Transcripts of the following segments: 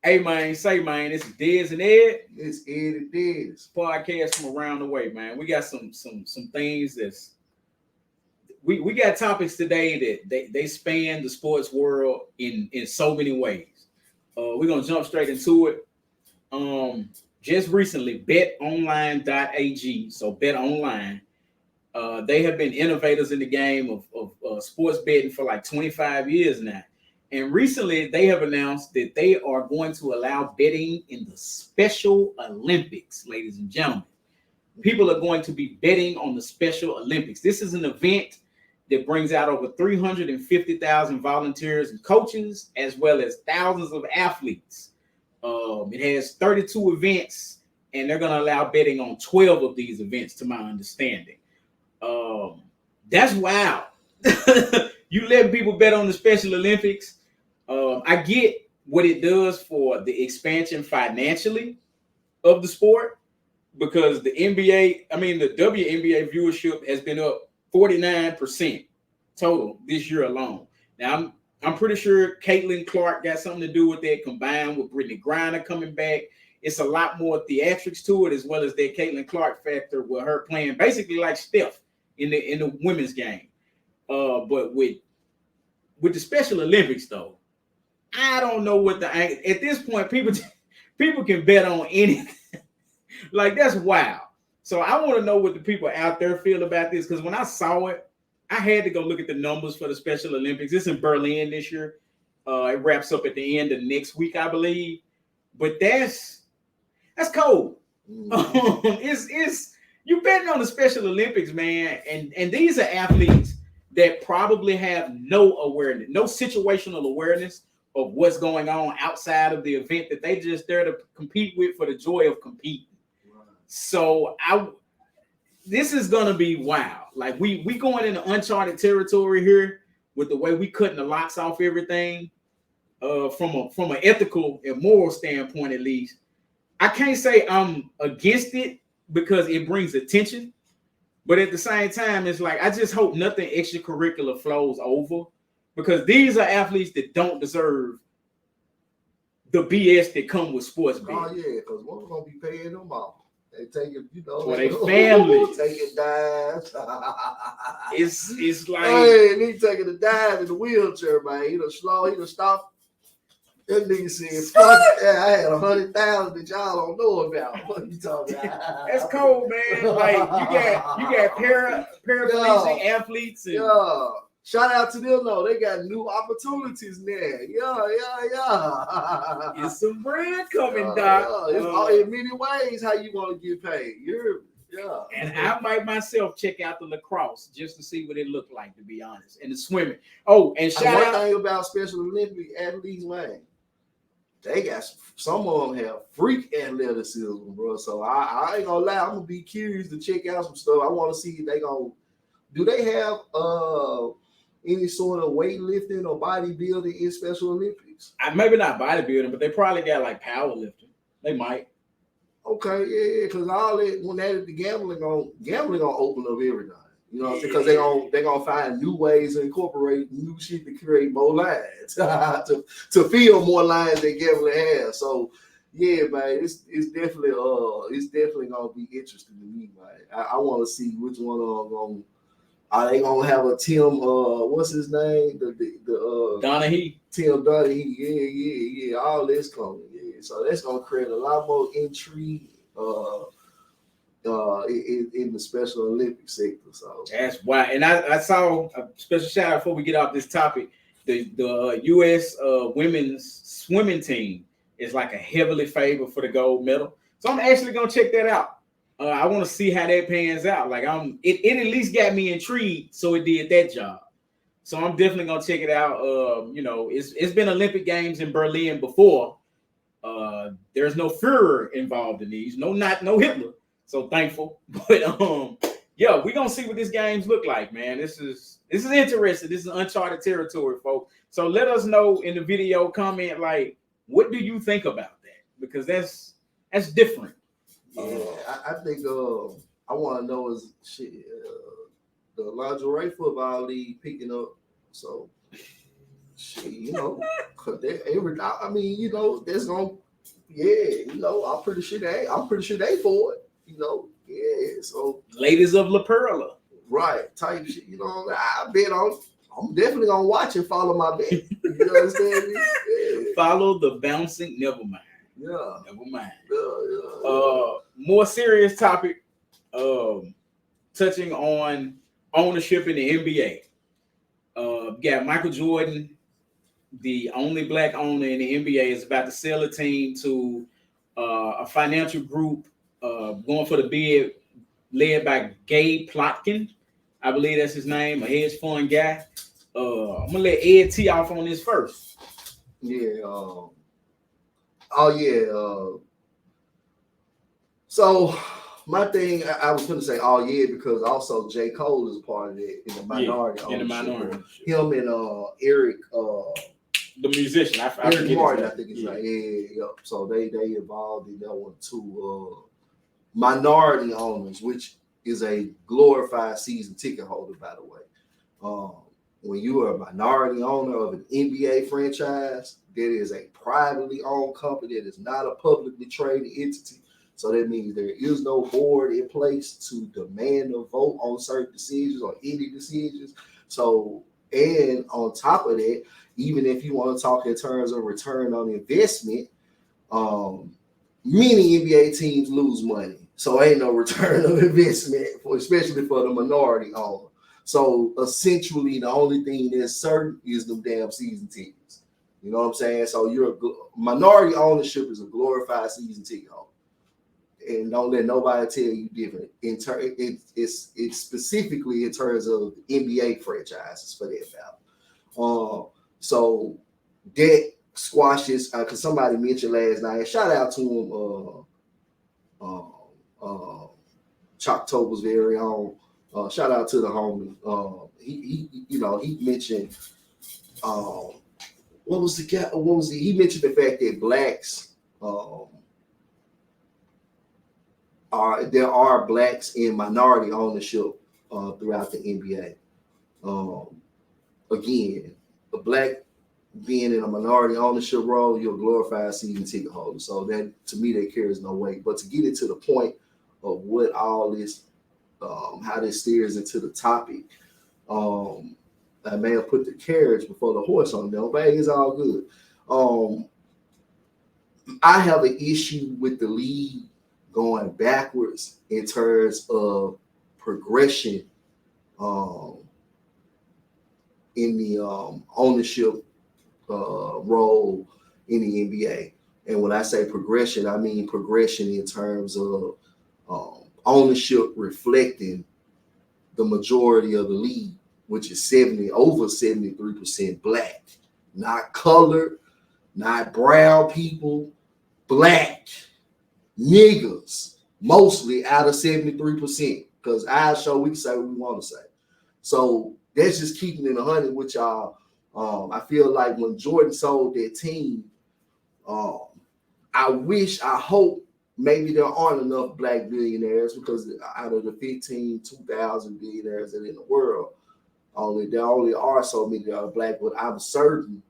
Hey man, say man, it's Dez and Ed. It's Ed and Dez. Podcast from around the way, man. We got some things that's we got topics today that they span the sports world in so many ways. We're gonna jump straight into it. Just recently, betonline.ag, so bet online. They have been innovators in the game of sports betting for like 25 years now. And recently, they have announced that they are going to allow betting in the Special Olympics, ladies and gentlemen. People are going to be betting on the Special Olympics. This is an event that brings out over 350,000 volunteers and coaches, as well as thousands of athletes. It has 32 events, and they're going to allow betting on 12 of these events, to my understanding. That's wild. You letting people bet on the Special Olympics. I get what it does for the expansion financially of the sport, because the NBA, the WNBA viewership has been up 49% total this year alone. Now, I'm pretty sure Caitlin Clark got something to do with that, combined with Brittany Griner coming back. It's a lot more theatrics to it, as well as that Caitlin Clark factor with her playing basically like Steph in the women's game. But with the Special Olympics, though, I don't know what at this point people can bet on anything. Like, that's wild. So I want to know what the people out there feel about this, because when I saw it, I had to go look at the numbers for the Special Olympics. It's in Berlin this year. It wraps up at the end of next week, I believe. But that's cold. It's you betting on the Special Olympics, man, and these are athletes that probably have no awareness, no situational awareness of what's going on outside of the event that they just there to compete with for the joy of competing. Right. So this is gonna be wild. Like we going into uncharted territory here with the way we cutting the locks off everything. From an ethical and moral standpoint, at least, I can't say I'm against it because it brings attention, but at the same time, it's like I just hope nothing extracurricular flows over, because these are athletes that don't deserve the BS that come with sports betting. Oh yeah, because one's gonna be paying them off. They take it, for their family. Taking dives. It's like, hey, he taking a dive in the wheelchair, man. He done slow, he done stop. That nigga said, "Fuck yeah, I had 100,000 that y'all don't know about." What you talking about? That's cold, man. Like you got paraplegic athletes. And... yeah. Shout out to them though. They got new opportunities there. Yeah. It's some brand coming, Doc. It's in many ways how you want to get paid. And I might myself check out the lacrosse just to see what it looked like, to be honest. And the swimming. Oh, and shout out. One thing about Special Olympic athletes, man, they got some of them have freak athleticism, bro. So I ain't gonna lie, I'm gonna be curious to check out some stuff. I want to see if do they have any sort of weightlifting or bodybuilding in Special Olympics? Maybe not bodybuilding, but they probably got like powerlifting. They might. Okay, yeah, because all that when the gambling gonna open up everything. You know what I'm saying? Because they're gonna find new ways to incorporate new shit to create more lines, to fill more lines than gambling has. So yeah, man, it's definitely gonna be interesting to me, man. I want to see which one of them are they gonna have a Tim what's his name? The Donahue. Tim Donahue, yeah. All this coming, yeah. So that's gonna create a lot more intrigue in the Special Olympics sector. So that's why. And I saw a special shout out before we get off this topic. The U.S. Women's swimming team is like a heavily favored for the gold medal. So I'm actually gonna check that out. I want to see how that pans out. Like it at least got me intrigued, so it did that job. So I'm definitely gonna check it out. It's been Olympic Games in Berlin before. There's no Führer involved in these. No Hitler. So thankful. But yeah, we're gonna see what these games look like, man. This is interesting. This is uncharted territory, folks. So let us know in the video comment, like, what do you think about that? Because that's different. Yeah, I think I want to know is shit the lingerie football league picking up. So Shit, you know, I mean, you know, there's gonna, yeah, you know, I'm pretty sure they for it, you know, yeah. So ladies of La Perla, right, type shit, you know. I'm definitely gonna watch and follow my bet. You understand me? Yeah. Follow the bouncing. Never mind. Yeah. Never mind. Yeah. More serious topic. Touching on ownership in the NBA. Got Michael Jordan, the only black owner in the NBA, is about to sell a team to a financial group going for the bid led by Gabe Plotkin. I believe that's his name, a hedge fund guy. I'm gonna let Ed tee off on this first. Yeah. So my thing, I was going to say, because also J. Cole is a part of it in the minority. In the minority. Him and Eric, the musician, Eric Martin, I think it's like, yeah. So they involved in that one too. Minority owners, which is a glorified season ticket holder, by the way. When you are a minority owner of an NBA franchise, that is a privately owned company, that is not a publicly traded entity. So that means there is no board in place to demand a vote on certain decisions or any decisions. So, and on top of that, even if you want to talk in terms of return on investment, many NBA teams lose money. So ain't no return on investment, especially for the minority owner. So essentially, the only thing that's certain is them damn season tickets. You know what I'm saying? So minority ownership is a glorified season ticket holder. And don't let nobody tell you different. It's specifically in terms of NBA franchises for that matter. So that squashes, because somebody mentioned last night. Shout out to him, Choctober's very own. Shout out to the homie. He mentioned he mentioned the fact that blacks there are blacks in minority ownership throughout the NBA. Again, a black being in a minority ownership role, you're a glorified season ticket holder. So that, to me, that carries no weight. But to get into the point of what all this, how this steers into the topic, I may have put the carriage before the horse on them, but it's all good. I have an issue with the league going backwards in terms of progression in the ownership role in the NBA. And when I say progression, I mean progression in terms of ownership reflecting the majority of the league, which is over 73% black, not colored, not brown people, black niggas, mostly out of 73%, because our show, we can say what we want to say. So that's just keeping it 100 with y'all. I feel like when Jordan sold that team, I hope maybe there aren't enough black billionaires, because out of the 2,000 billionaires that are in the world, there only are so many that are black. But I'm certain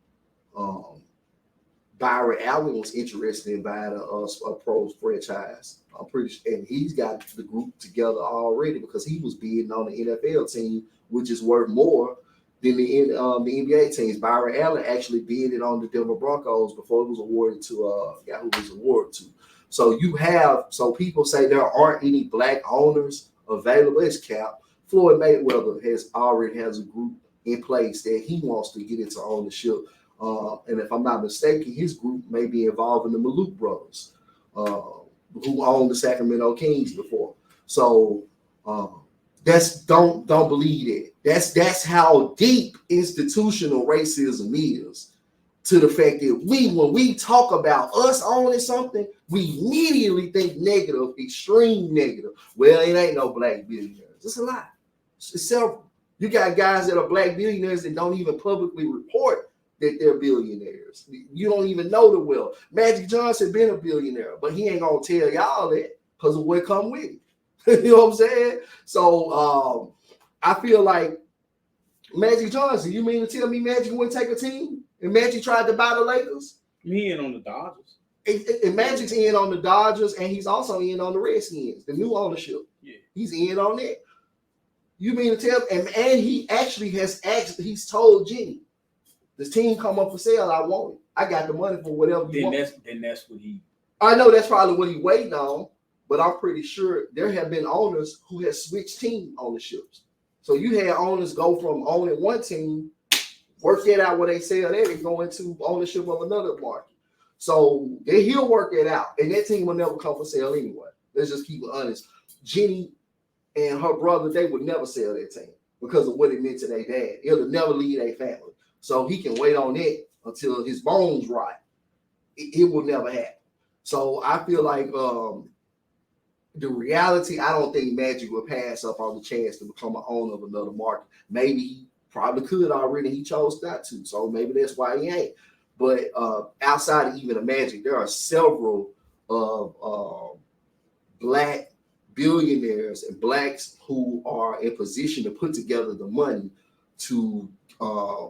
Byron Allen was interested in buying a pro franchise. I'm pretty sure, and he's got the group together already, because he was bidding on the NFL team, which is worth more than the NBA teams. Byron Allen actually bidded on the Denver Broncos before it was awarded to guy who was awarded to. So people say there aren't any black owners available. It's cap. Floyd Mayweather already has a group in place that he wants to get into ownership. And if I'm not mistaken, his group may be involving the Maluk brothers, who owned the Sacramento Kings before. So don't believe it. That's how deep institutional racism is, to the fact that when we talk about us owning something, we immediately think negative, extreme negative. Well, it ain't no black billionaires. It's a lie. It's several. You got guys that are black billionaires that don't even publicly report that they're billionaires. You don't even know the wealth. Magic Johnson been a billionaire, but he ain't gonna tell y'all that because of what come with it. You know what I'm saying? So I feel like Magic Johnson, you mean to tell me Magic wouldn't take a team? And Magic tried to buy the Lakers. He in on the Dodgers. And Magic's in on the Dodgers, and he's also in on the Redskins, the new ownership. Yeah. He's in on that. You mean to tell? And he actually he's told Jenny, this team come up for sale. I want it. I got the money for whatever you want. Then that's what he. I know that's probably what he waiting on, but I'm pretty sure there have been owners who have switched team ownerships. So you had owners go from owning one team, work that out where they sell that, and go into ownership of another market. So he'll work it out, and that team will never come for sale anyway. Let's just keep it honest. Jenny and her brother, they would never sell that team because of what it meant to their dad. It'll never leave their family. So he can wait on it until his bones rot. It will never happen. So I feel like the reality, I don't think Magic will pass up on the chance to become an owner of another market. Maybe he probably could already. He chose not to. So maybe that's why he ain't. But outside of even the Magic, there are several black billionaires and blacks who are in position to put together the money to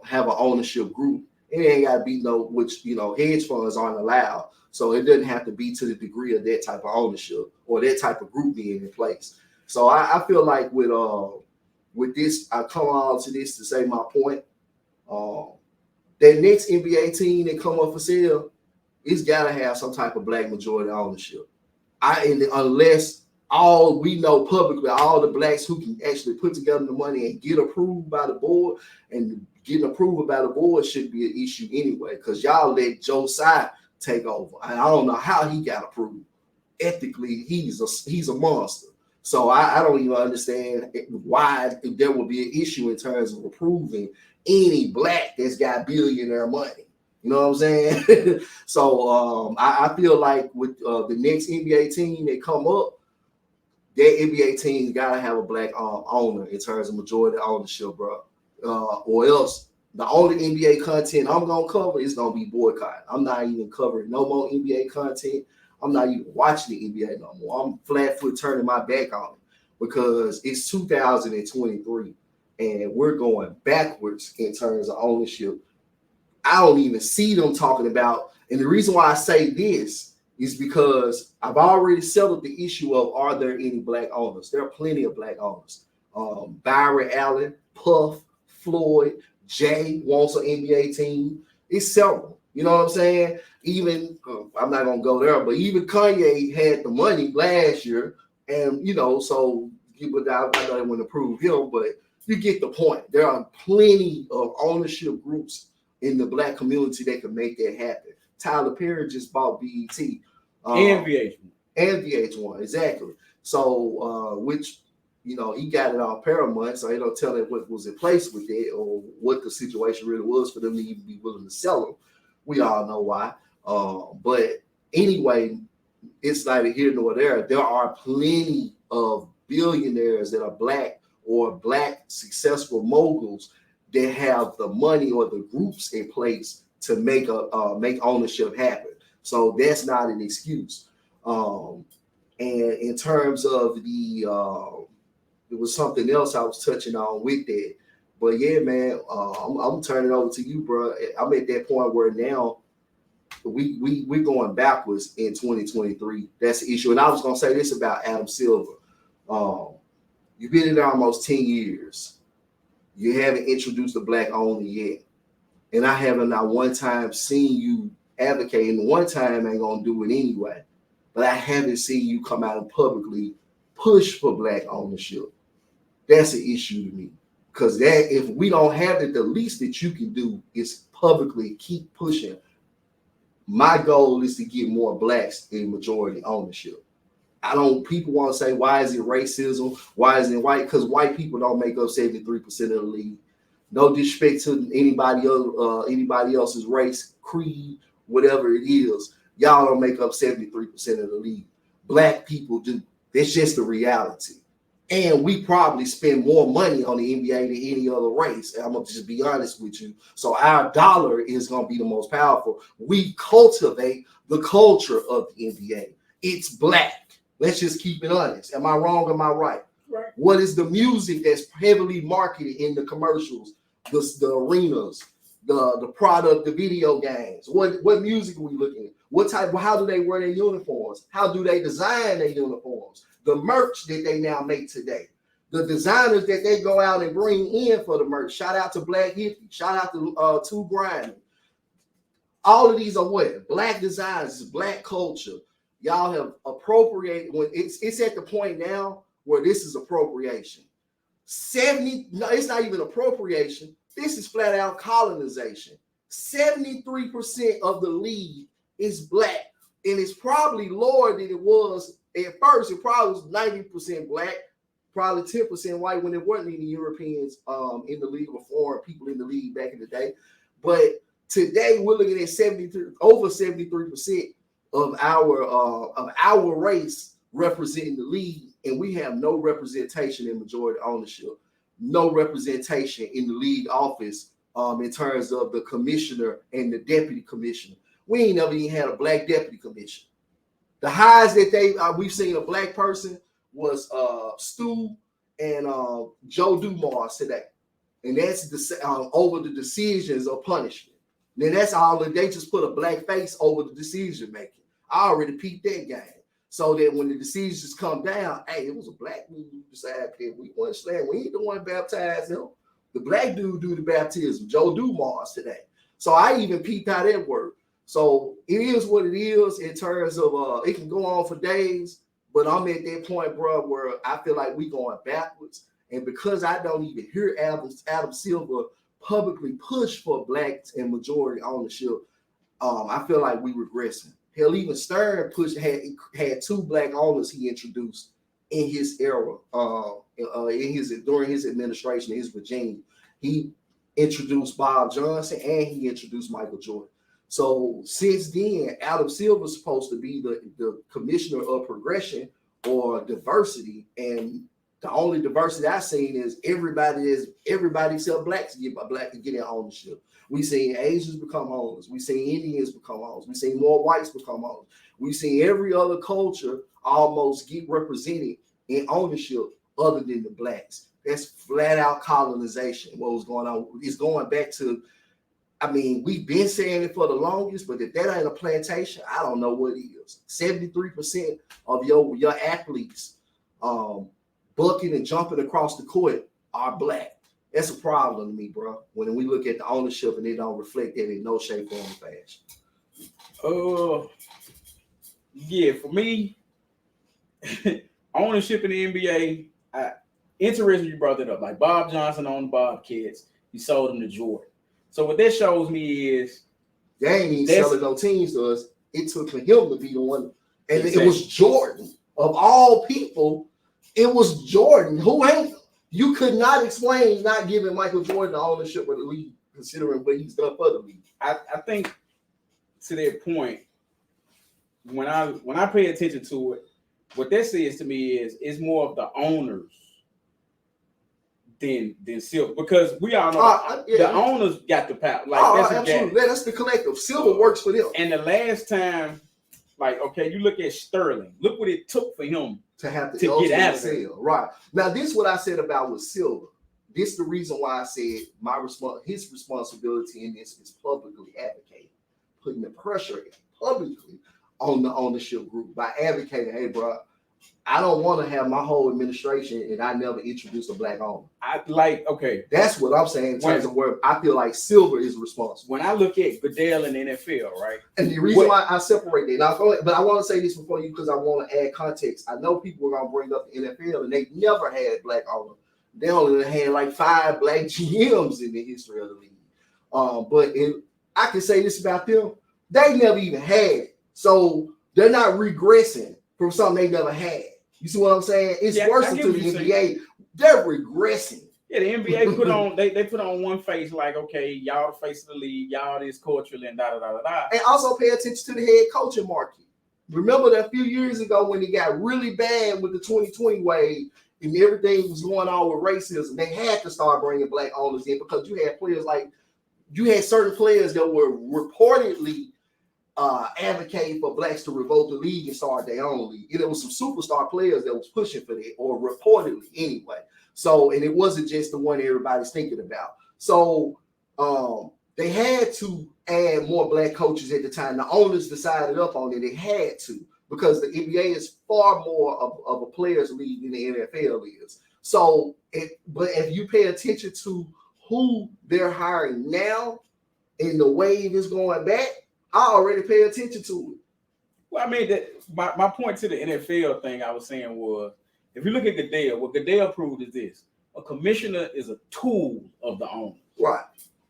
have an ownership group. It ain't got to be hedge funds aren't allowed. So it doesn't have to be to the degree of that type of ownership or that type of group being in place. So I feel like with this, I come on to this to say my point. That next NBA team that come up for sale, it's got to have some type of black majority ownership. Unless all we know publicly, all the blacks who can actually put together the money and get approved by the board, and getting approved by the board should be an issue anyway, because y'all let Joe Tsai take over. And I don't know how he got approved. Ethically, he's a monster. So I don't even understand why there would be an issue in terms of approving any black that's got billionaire money. You know what I'm saying? So I feel like with the next NBA team that come up, that NBA team's got to have a black owner in terms of majority ownership, bro. Or else the only NBA content I'm going to cover is going to be boycott. I'm not even covering no more NBA content. I'm not even watching the NBA no more. I'm flat foot turning my back on it because it's 2023 and we're going backwards in terms of ownership. I don't even see them talking about, and the reason why I say this is because I've already settled the issue of, are there any black owners? There are plenty of black owners. Byron Allen, Puff, Floyd, Jay wants an NBA team. It's several. You know what I'm saying? Even, I'm not going to go there, but even Kanye had the money last year. And, so people, I know they want to prove him, but you get the point. There are plenty of ownership groups in the black community that can make that happen. Tyler Perry just bought BET. And VH1. And VH1, exactly. So, which, he got it on Paramount, so they don't tell it what was in place with it or what the situation really was for them to even be willing to sell them. We all know why. But anyway, it's neither here nor there. There are plenty of billionaires that are black or black successful moguls that have the money or the groups in place to make ownership happen. So that's not an excuse. And in terms of there was something else I was touching on with that. But yeah, man, I'm turning it over to you, bro. I'm at that point where now we're going backwards in 2023. That's the issue. And I was gonna say this about Adam Silver. You've been in there almost 10 years. You haven't introduced a black owner yet. And I haven't not one time seen you advocating. One time ain't gonna do it anyway. But I haven't seen you come out and publicly push for black ownership. That's an issue to me. Because that if we don't have it, the least that you can do is publicly keep pushing. My goal is to get more blacks in majority ownership. People want to say, why is it racism? Why is it white? Because white people don't make up 73% of the league. No disrespect to anybody else's race, creed, whatever it is. Y'all don't make up 73% of the league. Black people do. That's just the reality. And we probably spend more money on the NBA than any other race. And I'm going to just be honest with you. So our dollar is going to be the most powerful. We cultivate the culture of the NBA. It's black. Let's just keep it honest. Am I wrong? Am I right? Right. What is the music that's heavily marketed in the commercials, the arenas, the product, the video games. What music are we looking at? What type? How do they wear their uniforms? How do they design their uniforms? The merch that they now make today. The designers that they go out and bring in for the merch. Shout out to Black Hippie. Shout out to Two Grinding. All of these are what? Black designs, Black culture. Y'all have appropriated. When it's at the point now where this is appropriation. 70, no, it's not even appropriation. This is flat out colonization. 73% of the league is Black, and it's probably lower than it was at first. It probably was 90% Black, probably 10% white when there weren't any Europeans in the league or foreign people in the league back in the day. But today we're looking at over 73% of our race representing the league, and we have no representation in majority ownership, no representation in the league office in terms of the commissioner and the deputy commissioner. We ain't never even had a Black deputy commissioner. The highest that we've seen a Black person was Stu and Joe Dumars today, and that's over the decisions of punishment. Then that's all. They just put a Black face over the decision making. I already peeped that game. So that when the decisions come down, hey, it was a Black dude who decided that we weren't slaying. We ain't the one baptized him. The Black dude do the baptism, Joe Dumars today. So I even peeped how that worked. So it is what it is in terms of it can go on for days, but I'm at that point, bro, where I feel like we going backwards. And because I don't even hear Adam Silver publicly push for Black and majority ownership, I feel like we regressing. Hell, even Stern had 2 Black owners he introduced in his era, during his administration, his regime. He introduced Bob Johnson and he introduced Michael Jordan. So since then, Adam Silver's supposed to be the commissioner of progression or diversity, and the only diversity I've seen is everybody except Blacks get in ownership. We seen Asians become owners. We seen Indians become owners. We seen more whites become owners. We seen every other culture almost get represented in ownership other than the Blacks. That's flat out colonization. What was going on? It's going back to, I mean, we've been saying it for the longest, but if that ain't a plantation, I don't know what is. 73% of your athletes bucking and jumping across the court are Black. That's a problem to me, bro. When we look at the ownership and they don't reflect that in no shape, form, or fashion. Yeah, for me, ownership in the NBA, interesting you brought that up. Like Bob Johnson owned the Bobcats. He sold them to Jordan. So what that shows me is they ain't even selling no teams to us. It took for him to be the one. And exactly. It was Jordan. Of all people, it was Jordan. You could not explain not giving Michael Jordan the ownership of the league, considering what he's done for the league. I think to that point, when I pay attention to it, what that says to me is it's more of the owners than Silver, because we all know the owners got the power. Like absolutely, that's the collective. Silver works for them. And the last time, like, okay, you look at Sterling. Look what it took for him to have to get out of it. Right now, this is what I said about with Silver. This is the reason why I said his responsibility in this is publicly advocating, putting the pressure publicly on the ownership group by advocating, hey, bro, I don't want to have my whole administration and I never introduce a Black owner. That's what I'm saying in terms of where I feel like Silver is responsible. When I look at Goodell in the NFL, right? And the reason why I separate that, now, but I want to say this before you, because I want to add context. I know people are going to bring up the NFL and they never had Black owners. They only had like 5 Black GMs in the history of the league. But I can say this about them, they never even had it. So they're not regressing from something they never had. You see what I'm saying? It's worse than the NBA. They're regressing. Yeah, the NBA put on they put on one face, like, okay, y'all the face of the league, y'all this culturally and da. And also pay attention to the head coaching market. Remember that a few years ago when it got really bad with the 2020 wave and everything was going on with racism, they had to start bringing Black owners in because you had certain players that were reportedly advocating for Blacks to revoke the league and start their own league. And there was some superstar players that was pushing for that, or reportedly anyway. So, and it wasn't just the one everybody's thinking about. So, they had to add more black coaches at the time. The owners decided up on it. They had to because the NBA is far more of a players' league than the NFL is. So, but if you pay attention to who they're hiring now and the wave is going back, I already pay attention to it. Well, I mean, my point to the NFL thing I was saying was, if you look at Goodell, what Goodell proved is this: a commissioner is a tool of the owner. Right.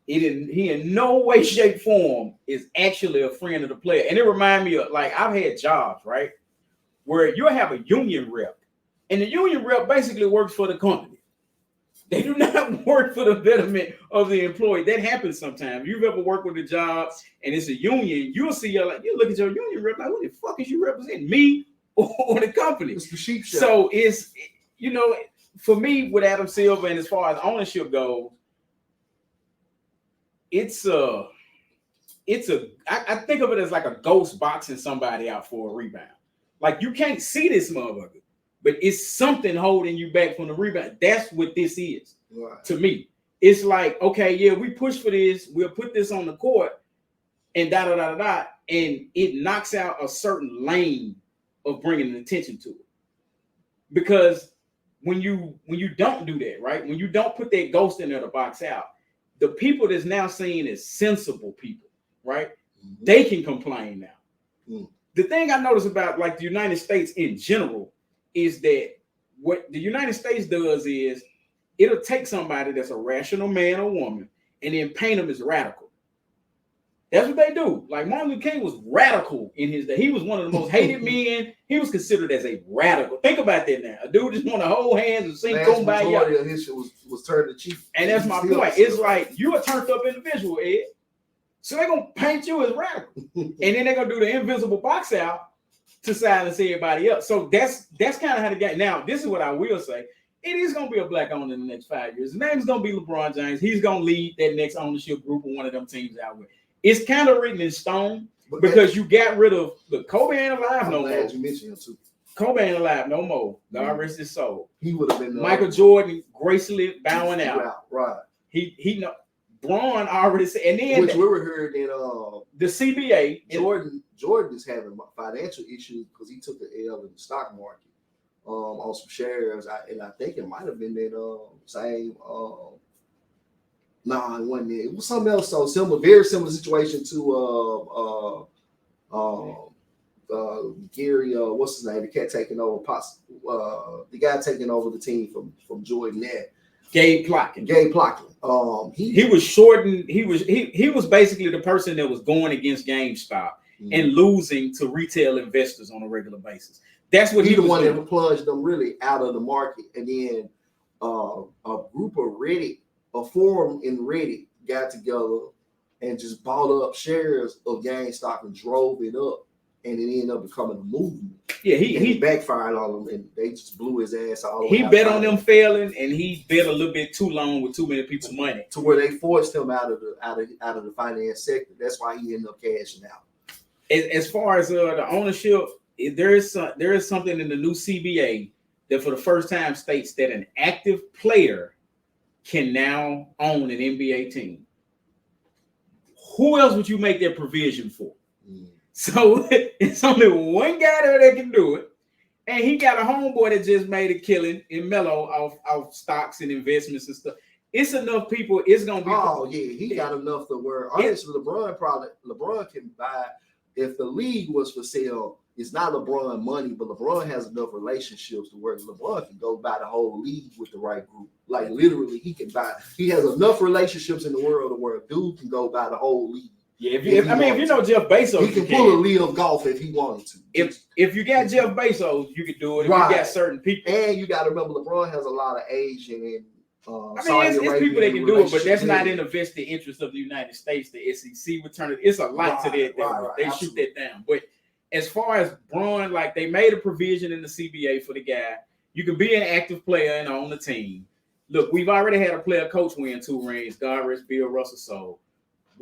He in no way, shape, form is actually a friend of the player. And it reminds me of, like, I've had jobs, right, where you have a union rep, and the union rep basically works for the company. They do not work for the betterment of the employee. That happens sometimes. You've ever worked with a job and it's a union, you'll see you look at your union rep, like, who the fuck is you representing, me or the company? It's the sheep shop. So it's, for me with Adam Silver, and as far as ownership goes, I think of it as like a ghost boxing somebody out for a rebound. Like, you can't see this motherfucker, but it's something holding you back from the rebound. That's what this is. Right. To me. It's like, okay, yeah, we push for this. We'll put this on the court and and it knocks out a certain lane of bringing attention to it. Because when you don't do that, right? When you don't put that ghost in there to box out, the people that's now seen as sensible people, right? Mm-hmm. They can complain now. Mm. The thing I notice about, like, the United States in general is that what the United States does is it'll take somebody that's a rational man or woman and then paint them as radical. That's what they do. Like, Martin Luther King was radical in his day. He was one of the most hated men. He was considered as a radical. Think about that now. A dude just want to hold hands and sing Kumbaya. His shit was turned to chief. And that's my point. It's like, you a turned up individual, Ed. So they're going to paint you as radical. And then they're going to do the invisible box out to silence everybody else. So that's kind of how the game. Now, this is what I will say. It is going to be a black owner in the next 5 years. His name is going to be LeBron James. He's going to lead that next ownership group of one of them teams out with. It's kind of written in stone because you got rid of the Kobe ain't alive no more. You mentioned him too. Kobe ain't alive no more. God rest his soul. He would have been Michael Jordan gracefully bowing out. Right. He know. Braun already said, and then which we were hearing in the CBA. Jordan is having financial issues because he took the L in the stock market on some shares. I think it might have been that same. It wasn't it. It was something else. So similar, very similar situation to Gary. What's his name? The cat taking over. The guy taking over the team from Jordan. There. Gabe Plotkin. He was shorting. He was basically the person that was going against GameStop and losing to retail investors on a regular basis. That's what he was the one doing. That plunged them really out of the market. And then a group of Reddit, a forum in Reddit got together and just bought up shares of GameStop and drove it up. And it ended up becoming a movement. Yeah, he backfired on them, and they just blew his ass all the way. He bet on them failing, and he bet a little bit too long with too many people's money, to where they forced him out of the finance sector. That's why he ended up cashing out. As far as the ownership, there is something in the new CBA that for the first time states that an active player can now own an NBA team. Who else would you make that provision for? So it's only one guy there that can do it. And he got a homeboy that just made a killing in Melo off stocks and investments and stuff. It's enough people. It's going to be. Oh, yeah. He got enough to where, honestly, LeBron can buy. If the league was for sale, it's not LeBron money, but LeBron has enough relationships to where LeBron can go buy the whole league with the right group. Like, literally, he has enough relationships in the world to where a dude can go buy the whole league. Yeah, if you know Jeff Bezos, he can pull a Leo Golf if he wanted to. If you got Jeff Bezos, you could do it. If you got certain people, and you got to remember LeBron has a lot of Asian and it's people that can do it, but that's not in the vested interest of the United States. The SEC would turn it. It's a lot to that. They shoot that down. But as far as Braun, like, they made a provision in the CBA for the guy. You can be an active player and own the team. Look, we've already had a player coach win 2 rings. God rest Bill Russell. So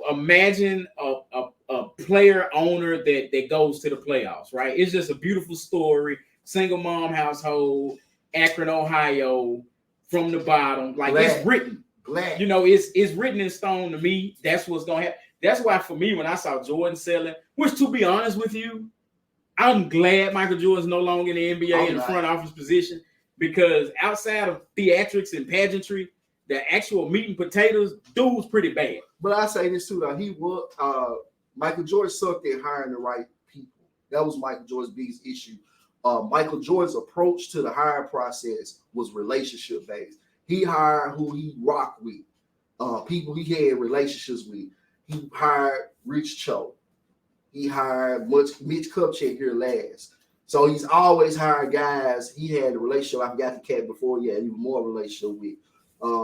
imagine a player owner that goes to the playoffs, right? It's just a beautiful story. Single mom household, Akron, Ohio, from the bottom. Like, it's written. Glad. You know, it's written in stone to me. That's what's gonna happen. That's why for me, when I saw Jordan selling, which to be honest with you, I'm glad Michael Jordan's no longer in the NBA in the front office position, because outside of theatrics and pageantry, the actual meat and potatoes, dude's pretty bad. But I say this too, though. He was Michael Jordan sucked at hiring the right people. That was Michael Jordan's biggest issue. Michael Jordan's approach to the hiring process was relationship based. He hired who he rocked with, people he had relationships with. He hired Rich Cho. He hired Mitch Kupchak here last. So he's always hired guys. He had a relationship. I forgot the cat before. He had even more relationship with.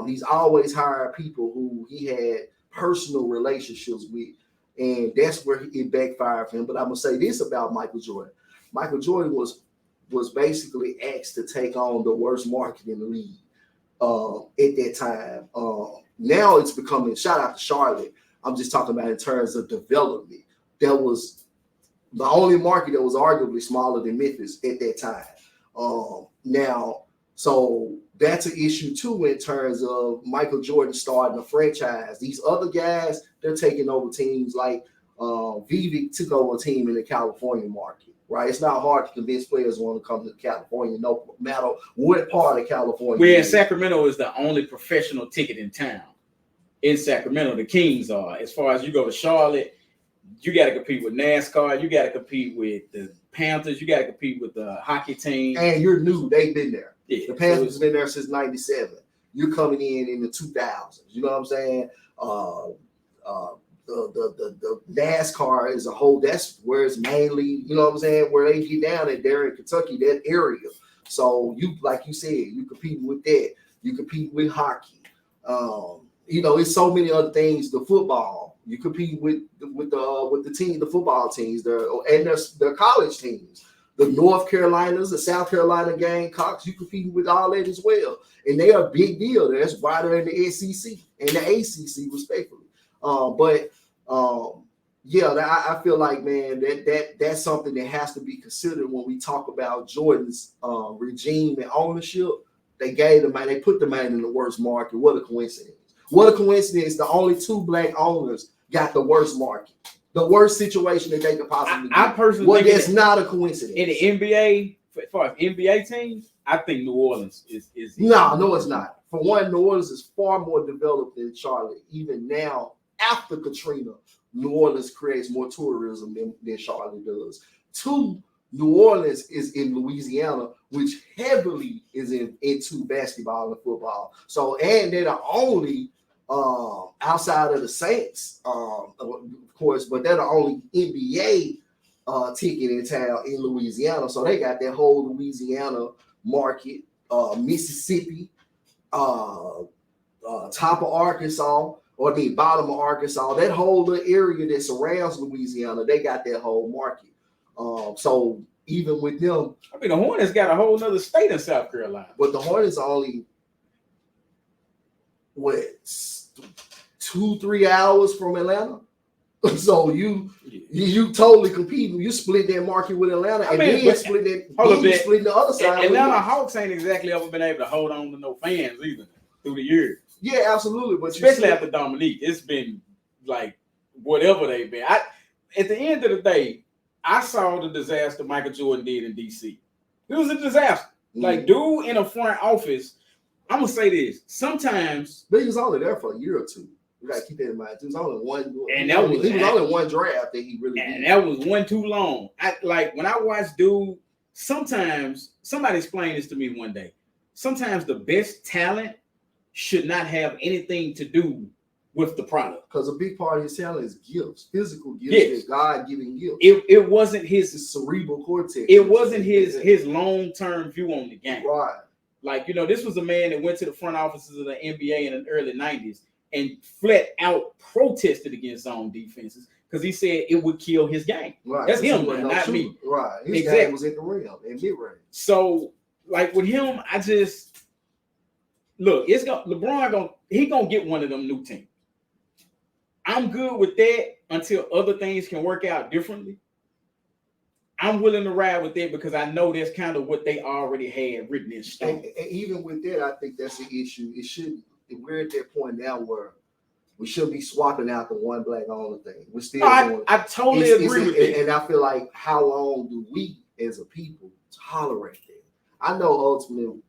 He's always hired people who he had personal relationships with, and that's where it backfired for him. But I'm gonna say this about Michael Jordan. Michael Jordan was basically asked to take on the worst market in the league at that time. Now it's becoming, shout out to Charlotte. I'm just talking about in terms of development. That was the only market that was arguably smaller than Memphis at that time. Now, so that's an issue too in terms of Michael Jordan starting a franchise. These other guys, they're taking over teams like Vivek took over a team in the California market. Right, it's not hard to convince players who want to come to California, no matter what part of California. Where Sacramento is the only professional ticket in town. In Sacramento, the Kings are. As far as you go to Charlotte, you got to compete with NASCAR. You got to compete with the Panthers. You got to compete with the hockey team. And you're new; they've been there. Yeah, the Panthers have been there since '97. You're coming in the 2000s. You know what I'm saying? The NASCAR as a whole, that's where it's mainly, you know what I'm saying, where they get down at there in Kentucky, that area. So you, like you said, you compete with that. You compete with hockey. You know, it's so many other things. The football, you compete with the team, the football teams, and their college teams. The North Carolinas, the South Carolina Gamecocks, you compete with all that as well. And they are a big deal. That's why they're in the SEC and the ACC, respectively. Yeah, I feel like, man, that's something that has to be considered when we talk about Jordan's regime and ownership. They gave the man, they put the man in the worst market. What a coincidence! What a coincidence! The only two black owners got the worst market, the worst situation that they could possibly. I personally think that's not a coincidence. In the NBA, as far as NBA teams, I think New Orleans is. No, it's not. For one, New Orleans is far more developed than Charlotte, even now. After Katrina, New Orleans creates more tourism than Charlotte does. Two, New Orleans is in Louisiana, which heavily is into basketball and football. So, and they're the only outside of the Saints, of course, but they're the only NBA ticket in town in Louisiana. So they got that whole Louisiana market, Mississippi, top of Arkansas. Or the bottom of Arkansas, that whole little area that surrounds Louisiana, they got that whole market. So even with them, I mean, the Hornets got a whole nother state in South Carolina. But the Hornets are only 2-3 hours from Atlanta. So you totally competing. You split that market with Atlanta, and then split the other side. Atlanta Hawks ain't exactly ever been able to hold on to no fans either through the years. Yeah, absolutely. But especially after Dominique, it's been like whatever they've been. At the end of the day, I saw the disaster Michael Jordan did in DC. It was a disaster. Mm-hmm. Like, dude in a front office, I'm gonna say this. Sometimes, but he was only there for a year or two. You gotta keep that in mind. It was only one, and that was only one draft that he really did. And that was one too long. Like when I watch dude, sometimes somebody explained this to me one day. Sometimes the best talent should not have anything to do with the product. Because a big part of his talent is gifts, physical gifts, God-given gifts. It wasn't his cerebral cortex. It wasn't his long-term view on the game. Right. Like, you know, this was a man that went to the front offices of the NBA in the early 90s and flat out protested against zone defenses because he said it would kill his game. Right. That's him, man, not me. Right. His game was at the rim and mid-range. So, like with him, I just look, LeBron gonna get one of them new teams. I'm good with that until other things can work out differently. I'm willing to ride with that because I know that's kind of what they already had written in stone. And even with that, I think that's an issue. we're at that point now where we shouldn't be swapping out the one black owner thing. We're still I totally agree with that. And I feel like, how long do we as a people tolerate that? I know ultimately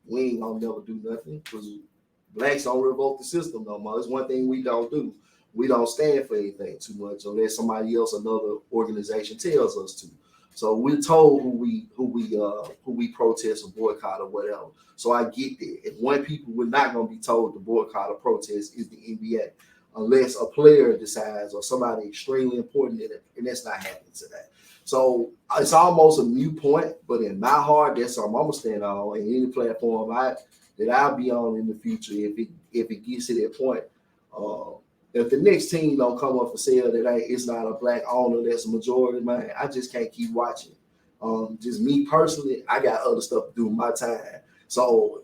we ain't gonna never do nothing because blacks don't revoke the system no more. It's one thing we don't do. We don't stand for anything too much unless somebody else, another organization, tells us to. So we're told who we protest or boycott or whatever. So I get that. And one people we're not gonna be told to boycott or protest is the NBA, unless a player decides or somebody extremely important in it, and that's not happening today. So it's almost a mute point, but in my heart, that's something I'm gonna stand on in any platform that I'll be on in the future if it gets to that point. If the next team don't come up for sale it's not a black owner that's a majority, man, I just can't keep watching. Just me personally, I got other stuff to do with my time. So,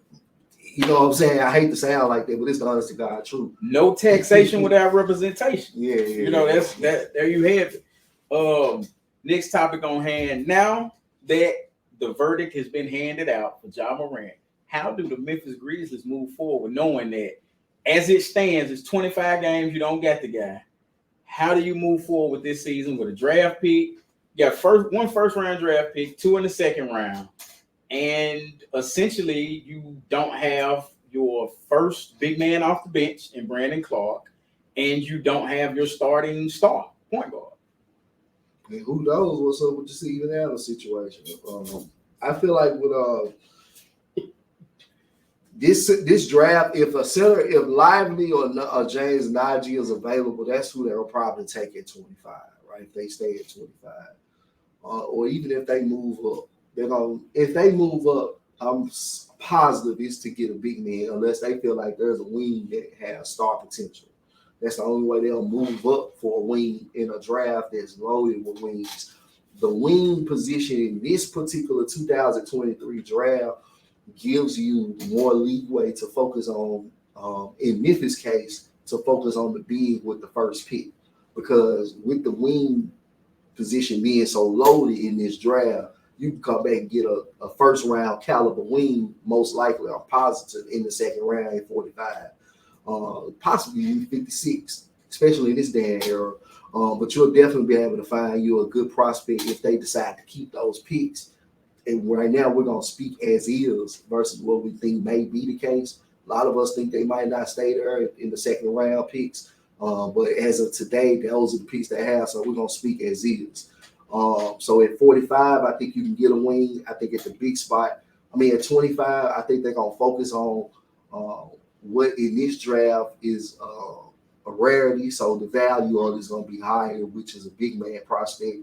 you know what I'm saying? I hate to sound like that, but it's the honest to God truth. No taxation without representation. Yeah. You know, that's that. There you have it. Next topic on hand. Now that the verdict has been handed out for Ja Morant, how do the Memphis Grizzlies move forward knowing that as it stands, it's 25 games, you don't get the guy? How do you move forward with this season with a draft pick? You got one first round draft pick, 2 in the second round, and essentially you don't have your first big man off the bench in Brandon Clark, and you don't have your starting star point guard. And who knows what's up with the Steven Adams situation? I feel like with this draft, if Lively or James Nagy is available, that's who they'll probably take at 25, right? If they stay at 25, or even if they move up, if they move up, I'm positive it's to get a big man, unless they feel like there's a wing that has star potential. That's the only way they'll move up for a wing in a draft that's loaded with wings. The wing position in this particular 2023 draft gives you more leeway to focus on, in Memphis' case, to focus on the big with the first pick. Because with the wing position being so loaded in this draft, you can come back and get a first round caliber wing, most likely or positive, in the second round at 45. Possibly 56, especially in this day and era. But you'll definitely be able to find you a good prospect if they decide to keep those picks. And right now we're going to speak as is versus what we think may be the case. A lot of us think they might not stay there in the second round picks. But as of today, those are the picks they have. So we're going to speak as is. So at 45, I think you can get a wing. I think at the big spot, at 25, I think they're going to focus on what in this draft is a rarity. So the value of it is going to be higher, which is a big man prospect.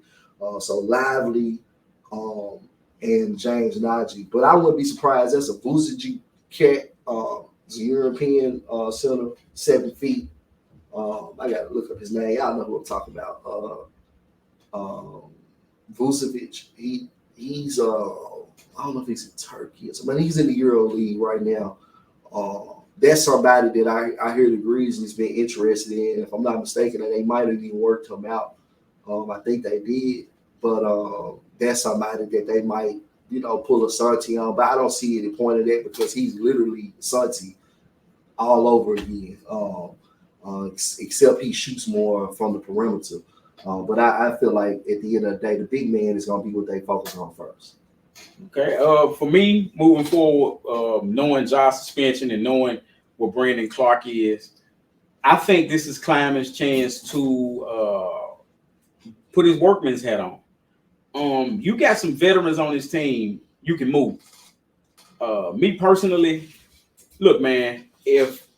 So Lively, and James Nagy. But I wouldn't be surprised. That's a Vucevic cat. He's a European center, 7 feet. I got to look up his name. Y'all know who I'm talking about. Vucevic. He's I don't know if he's in Turkey or something. He's in the Euro League right now. That's somebody that I hear the Grizzlies been interested in. If I'm not mistaken, and they might have even worked him out. I think they did. But that's somebody that they might, pull a Santi on. But I don't see any point of that because he's literally Santi all over again. Except he shoots more from the perimeter. But I feel like at the end of the day, the big man is going to be what they focus on first. Okay. For me, moving forward, knowing Ja's suspension and knowing what Brandon Clark is, I think this is Kleiman's chance to put his workman's hat on. You got some veterans on this team. You can move. Me personally, look, man. If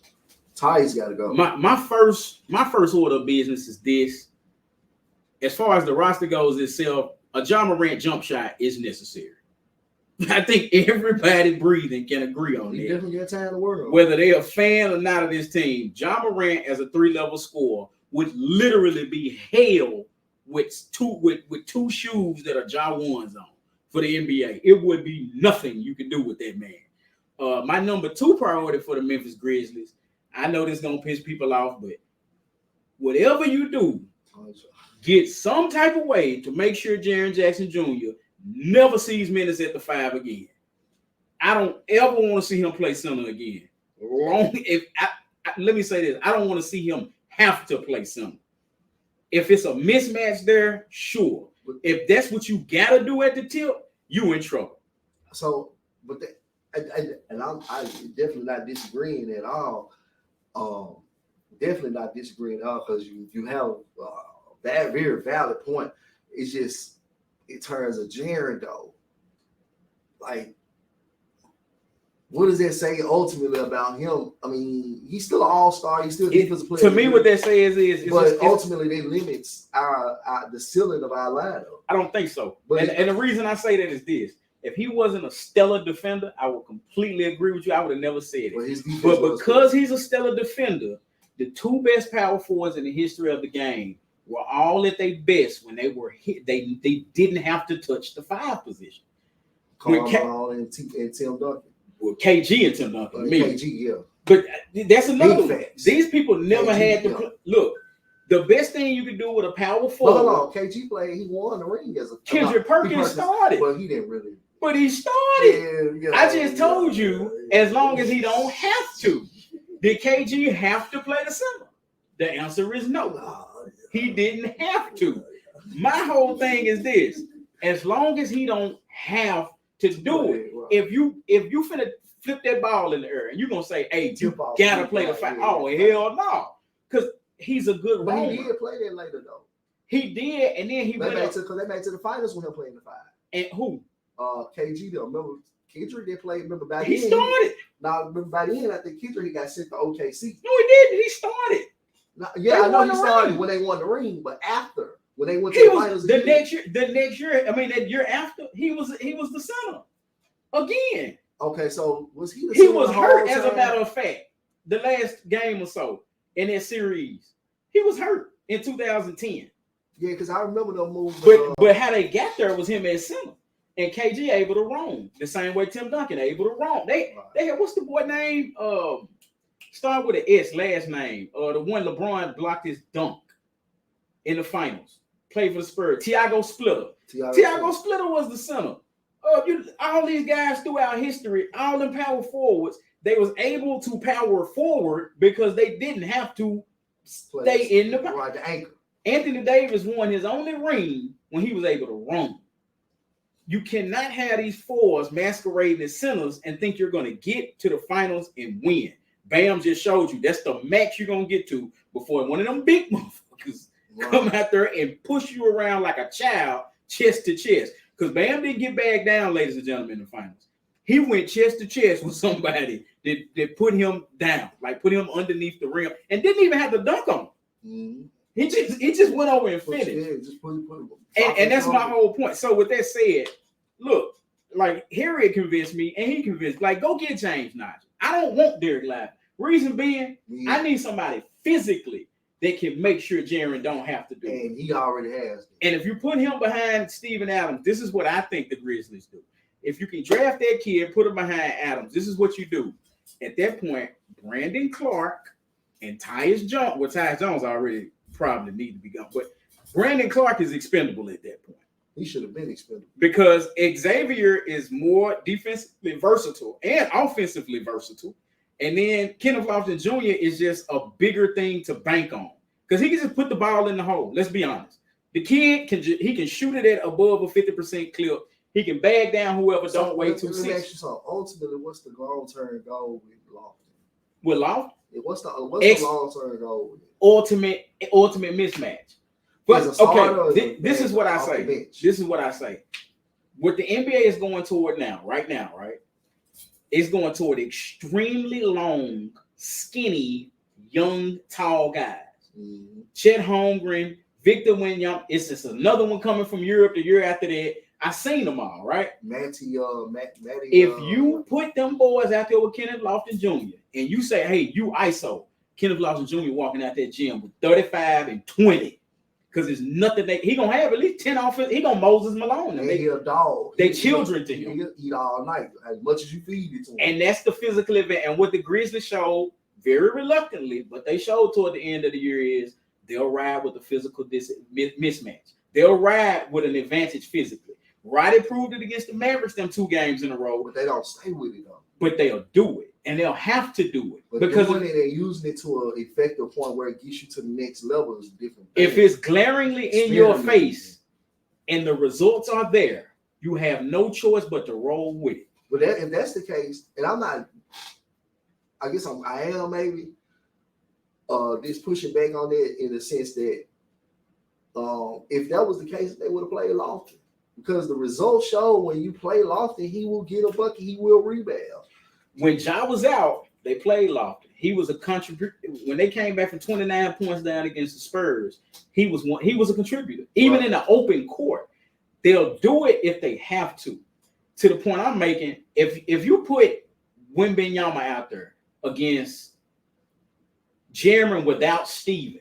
Ty's got to go. My first order of business is this. As far as the roster goes itself, a Ja Morant jump shot is necessary. I think everybody breathing can agree on He that. definitely got time to work on. Whether they're a fan or not of this team, Ja Morant as a 3-level scorer would literally be hell with two shoes that are Ja ones on for the NBA. It would be nothing you can do with that man. My number 2 priority for the Memphis Grizzlies, I know this is gonna piss people off, but whatever you do, get some type of way to make sure Jaren Jackson Jr. never sees minutes at the 5 again. I don't ever want to see him play center again. Let me say this, I don't want to see him have to play center. If it's a mismatch there, sure. If that's what you gotta do at the tip, you in trouble. So, but I'm definitely not disagreeing at all. Definitely not disagreeing at all because you have that very valid point. It's just in terms of Jaren though, like. What does that say ultimately about him? I mean, he's still an all-star. He's still a defensive player. To me, what that says is, but ultimately, that limits the ceiling of our lineup. I don't think so. And the reason I say that is this: if he wasn't a stellar defender, I would completely agree with you. I would have never said it. But because he's a stellar defender, the two best power forwards in the history of the game were all at their best when they were hit. They didn't have to touch the 5 position. Carl and Tim Duncan. Well, KG and Tim Duncan. KG, yeah. But that's another one. These people never had to look. The best thing you could do with a power forward. No. KG played. He won the ring as a. Kendrick Perkins started, but he didn't really. But he started. Yeah, I just told you, as long as he don't have to. Did KG have to play the center? The answer is no. He didn't have to. My whole thing is this: as long as he don't have to do it. If you finna flip that ball in the air and you're gonna say, hey, you gotta play the 5. Oh, hell no. Because he's a good roller. He did play that later though. He did, and then he went up. Because they made to the finals when he playing the 5. And who? KG though. Remember Kendrick did play, remember back then. He started. Now remember by then, I think Kendrick he got sent to OKC. No, he didn't. He started. Now, I know he started when they won the ring, but after when they went to the finals the next year, I mean that year after, he was the center. Again. Okay, so was he the He was hurt, as a matter of fact, the last game or so in that series. He was hurt in 2010. Yeah, because I remember them moves. But how they got there was him as center. And KG able to roam. The same way Tim Duncan able to roam. They had, what's the boy name? Start with an S, last name. The one LeBron blocked his dunk in the finals. Played for the Spurs. Tiago Splitter. Tiago Splitter was the center. All these guys throughout history, all them power forwards, they was able to power forward because they didn't have to stay in the anchor. Anthony Davis won his only ring when he was able to run. You cannot have these fours masquerading as centers and think you're going to get to the finals and win. Bam just showed you that's the max you're going to get to before one of them big motherfuckers come out there and push you around like a child, chest to chest. Because Bam didn't get back down, ladies and gentlemen, in the finals. He went chest to chest with somebody that put him down, like put him underneath the rim, and didn't even have to dunk on him. Mm-hmm. He just went over and finished. And that's my whole point. So with that said, look, like Harriet convinced me, and he convinced, like, go get James Nigel. I don't want Derek Lively. Reason being, I need somebody physically that can make sure Jaren don't have to do it. And he already has. And if you put him behind Steven Adams, this is what I think the Grizzlies do. If you can draft that kid, put him behind Adams, this is what you do. At that point, Brandon Clark and Tyus Jones, well, Tyus Jones already probably need to be gone, but Brandon Clark is expendable at that point. He should have been expendable. Because Xavier is more defensively versatile and offensively versatile. And then Kenneth Lofton Jr. is just a bigger thing to bank on. Because he can just put the ball in the hole. Let's be honest. The kid can shoot it at above a 50% clip. He can bag down whoever don't weigh 260. So ultimately, what's the long-term goal with Lofton? With Lofton? What's the long-term goal with it? Ultimate mismatch. But okay, this is what I say. This is what I say. What the NBA is going toward right now, it's going toward extremely long, skinny, young, tall guys. Mm-hmm. Chet Holmgren, Victor Wembanyama. It's just another one coming from Europe the year after that. I seen them all, right? Matty, if you put them boys out there with Kenneth Lofton Jr. and you say, hey, you ISO, Kenneth Lofton Jr. walking out that gym with 35 and 20. Because there's nothing he gonna have at least 10 offense. He gonna Moses Malone. And he a dog. They children to him. He'll eat all night as much as you feed it to him. And that's the physical event. And what the Grizzlies showed very reluctantly, but they showed toward the end of the year is they'll ride with the physical mismatch. They'll ride with an advantage physically. Roddy proved it against the Mavericks them 2 games in a row. But they don't stay with it though. But they'll do it. and they'll have to do it but because doing it and using it to an effective point where it gets you to the next level is different. If it's glaringly in your face and the results are there, you have no choice but to roll with it. But if that's the case, and I'm not, I guess I am maybe just pushing back on that in the sense that if that was the case, they would have played Lofton. Because the results show when you play Lofton, he will get a bucket, he will rebound. When Ja was out, they played Lofton. He was a contributor. When they came back from 29 points down against the Spurs, he was a contributor. Even in the open court, they'll do it if they have to. To the point I'm making, if you put Wembanyama out there against Jaren without Steven,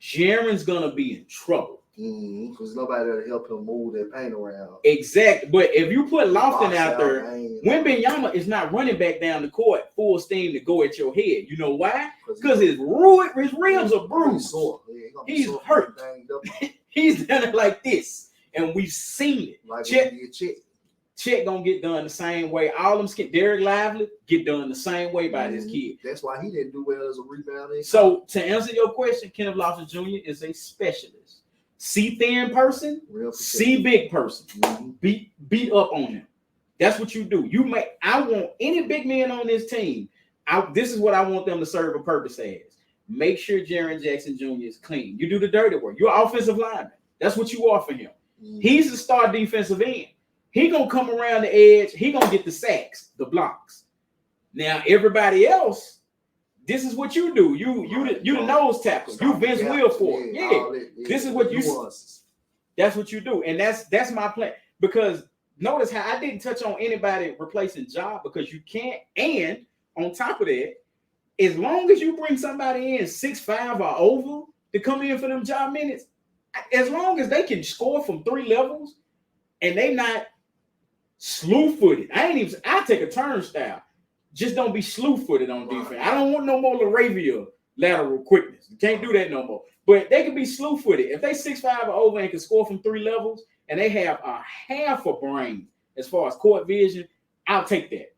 Jaren's gonna be in trouble. Because nobody to help him move that paint around. Exactly. But if you put Lofton out there, Wembanyama is not running back down the court full steam to go at your head. You know why? Because his ribs are bruised. He's hurt. He's done it like this. And we've seen it. Like Chet gonna get done the same way. All them Derek Lively get done the same way by this kid. That's why he didn't do well as a rebounder. So to answer your question, Kenneth Lofton Jr. is a specialist. See thin person, see big person. Beat up on him. That's what you do. I want any big men on this team. This is what I want them to serve a purpose as. Make sure Jaren Jackson Jr. is clean. You do the dirty work. You're an offensive lineman. That's what you are for him. He's the star defensive end. He gonna come around the edge. He gonna get the sacks, the blocks. Now everybody else, this is what you do. You the nose tackle. You Vince Wilfork. This is what you. That's what you do, and that's my plan. Because notice how I didn't touch on anybody replacing Ja because you can't. And on top of that, as long as you bring somebody in 6'5" or over to come in for them Ja minutes, as long as they can score from 3 levels and they not slew-footed. I take a turnstile. Just don't be slew-footed on defense. I don't want no more LaRavia lateral quickness. You can't do that no more. But they can be slew-footed. If they 6'5" or over and can score from 3 levels and they have a half a brain as far as court vision, I'll take that.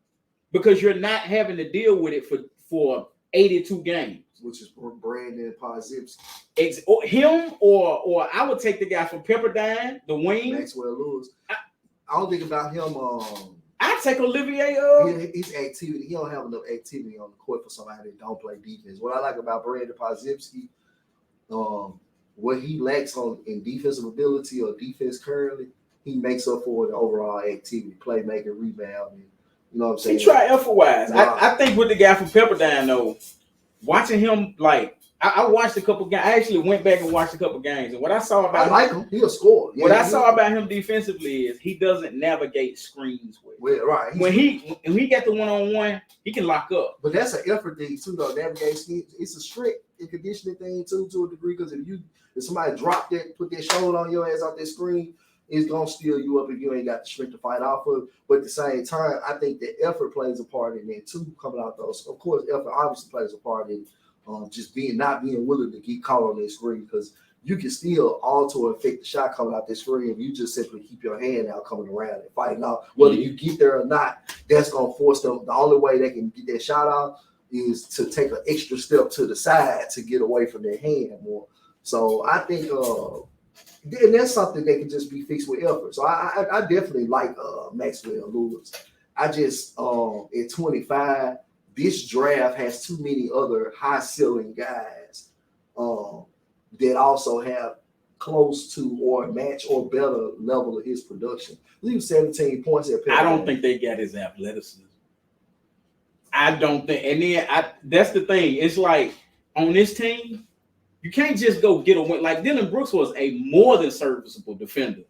Because you're not having to deal with it for 82 games. Which is Brandon Podziemski. Him or I would take the guy from Pepperdine, the wing. Maxwell Lewis. I don't think about him. I take Olivier. His activity. He don't have enough activity on the court for somebody that don't play defense. What I like about Brandon Podziemski, what he lacks in defensive ability or defense currently, he makes up for the overall activity, playmaking, rebounding. You know what I'm saying? He try effort-wise. Wow. I think with the guy from Pepperdine, though, watching him, like, I watched a couple games. I actually went back and watched a couple games. And what I saw about him, he'll score. Yeah, what I saw about him defensively is he doesn't navigate screens well. Right. When he got the one-on-one, he can lock up. But that's an effort thing, too, though. Navigation, it's a strict and conditioning thing, too, to a degree. Because if somebody drop that, put their shoulder on your ass off that screen, it's going to steal you up if you ain't got the strength to fight off of. But at the same time, I think the effort plays a part in that, too, coming out those. Of course, effort obviously plays a part in just not being willing to get caught on that screen, because you can still alter or affect the shot coming out that screen if you just simply keep your hand out coming around and fighting out. Whether you get there or not, that's going to force them. The only way they can get that shot out is to take an extra step to the side to get away from their hand more. So I think and that's something that can just be fixed with effort. So I definitely like Maxwell Lewis. I just at 25, this draft has too many other high ceiling guys that also have close to or match or better level of his production. Leave 17 points at Penn. I don't think they got his athleticism. I don't think, and then that's the thing. It's like on this team, you can't just go get a win. Like Dylan Brooks was a more than serviceable defender.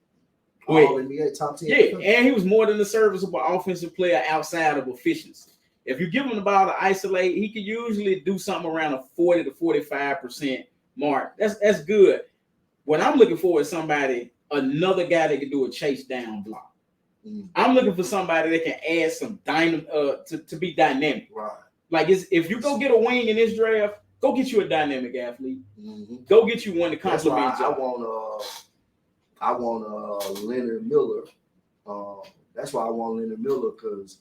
NBA top 10. Yeah, and he was more than a serviceable offensive player outside of efficiency. If you give him the ball to isolate, he could usually do something around a 40 to 45% mark. That's good. What I'm looking for is another guy that can do a chase down block. I'm looking for somebody that can add some to be dynamic. Right. Like if you go get a wing in this draft, go get you a dynamic athlete. Go get you one to complement you. I want Leonard Miller. That's why I want Leonard Miller, because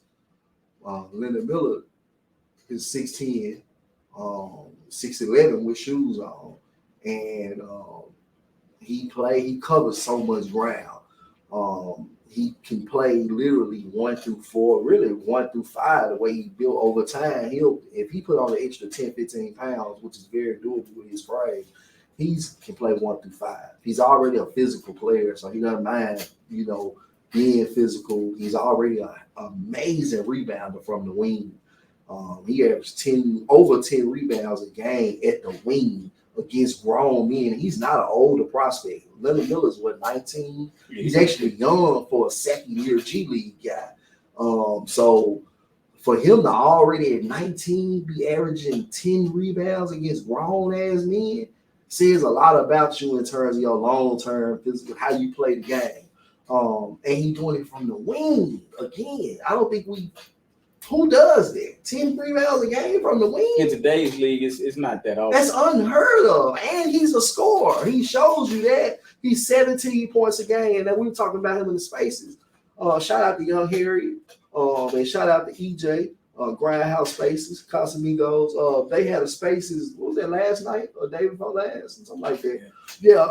Leonard Miller is 6'10", 6'11" with shoes on, and he covers so much ground. He can play literally 1 through 4, really 1 through 5. The way he built over time, if he put on an extra 10, 15 pounds, which is very doable with his frame, he can play 1 through 5. He's already a physical player, so he doesn't mind, being physical. He's already an amazing rebounder from the wing. He averaged over 10 rebounds a game at the wing against grown men. He's not an older prospect. Leonard Miller's 19? He's actually young for a second-year G League guy. So for him to already at 19 be averaging 10 rebounds against grown-ass men says a lot about you in terms of your long-term physical, how you play the game. And he's doing it from the wing again. I don't think who does that? 10 rebounds a game from the wing? In today's league, it's not that often. That's unheard of. And he's a scorer. He shows you that. He's 17 points a game. And then we were talking about him in the spaces. Shout out to Young Harry. And shout out to EJ. Grindhouse Spaces, Casamigos. They had a Spaces, what was that, last night or day before last? Something like that. Yeah.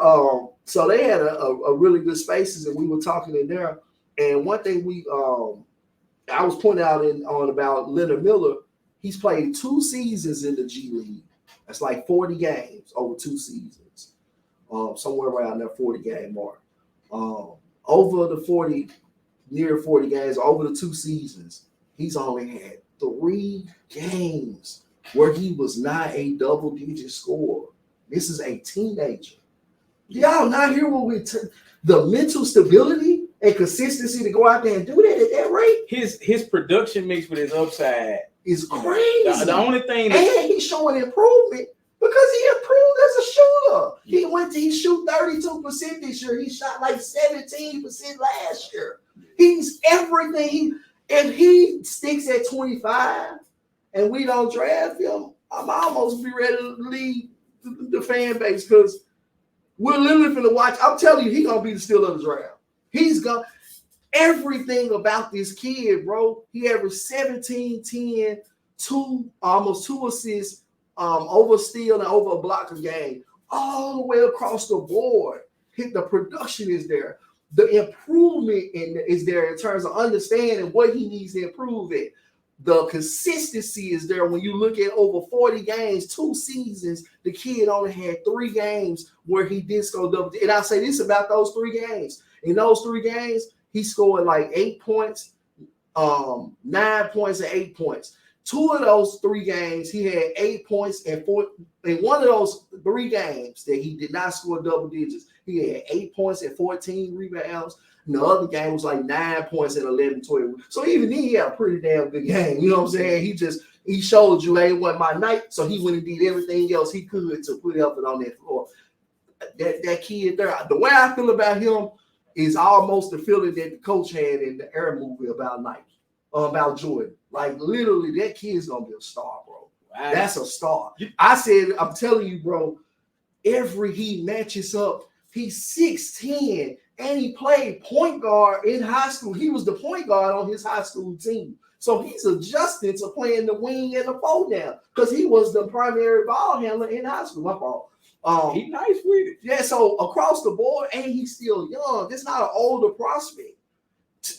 So they had a really good Spaces, and we were talking in there. And one thing I was pointing out on about Leonard Miller, he's played 2 seasons in the G League. That's like 40 games over 2 seasons. Somewhere around that 40-game mark. Over the near 40 games, over the 2 seasons, he's only had 3 games where he was not a double-digit scorer. This is a teenager. Y'all not here with the mental stability and consistency to go out there and do that at that rate. His production mixed with his upside is crazy. The only thing and he's showing improvement because he improved as a shooter. He shoot 32% this year. He shot like 17% last year. He's everything. If he sticks at 25 and we don't draft him, I'm almost be ready to leave the fan base because we're literally going to watch. I'm telling you, he's going to be the steal of the draft. He's going everything about this kid, bro. He averaged 17, 10, almost 2 assists, over steal and over a block a game, all the way across the board. The production is there. The improvement is there in terms of understanding what he needs to improve at. The consistency is there when you look at over 40 games, 2 seasons. The kid only had 3 games where he did score double. And I'll say this about those 3 games. In those 3 games, he scored like 8 points, 9 points, and 8 points. 2 of those 3 games, he had 8 points and 4. In one of those 3 games that he did not score double digits, he had 8 points and 14 rebounds. And the other game was like 9 points and 11, 12. So even then, he had a pretty damn good game. You know what I'm saying? He showed you, hey, it wasn't my night. So he went and did everything else he could to put effort on that floor. That kid there, the way I feel about him is almost the feeling that the coach had in the Air movie about Nike, about Jordan. Like literally, that kid's gonna be a star, bro. Wow. That's a star. I'm telling you, bro, every he matches up, he's 6'10", and he played point guard in high school. He was the point guard on his high school team. So he's adjusted to playing the wing and the four now because he was the primary ball handler in high school. My fault. He's nice with it. Yeah, so across the board, and he's still young. It's not an older prospect.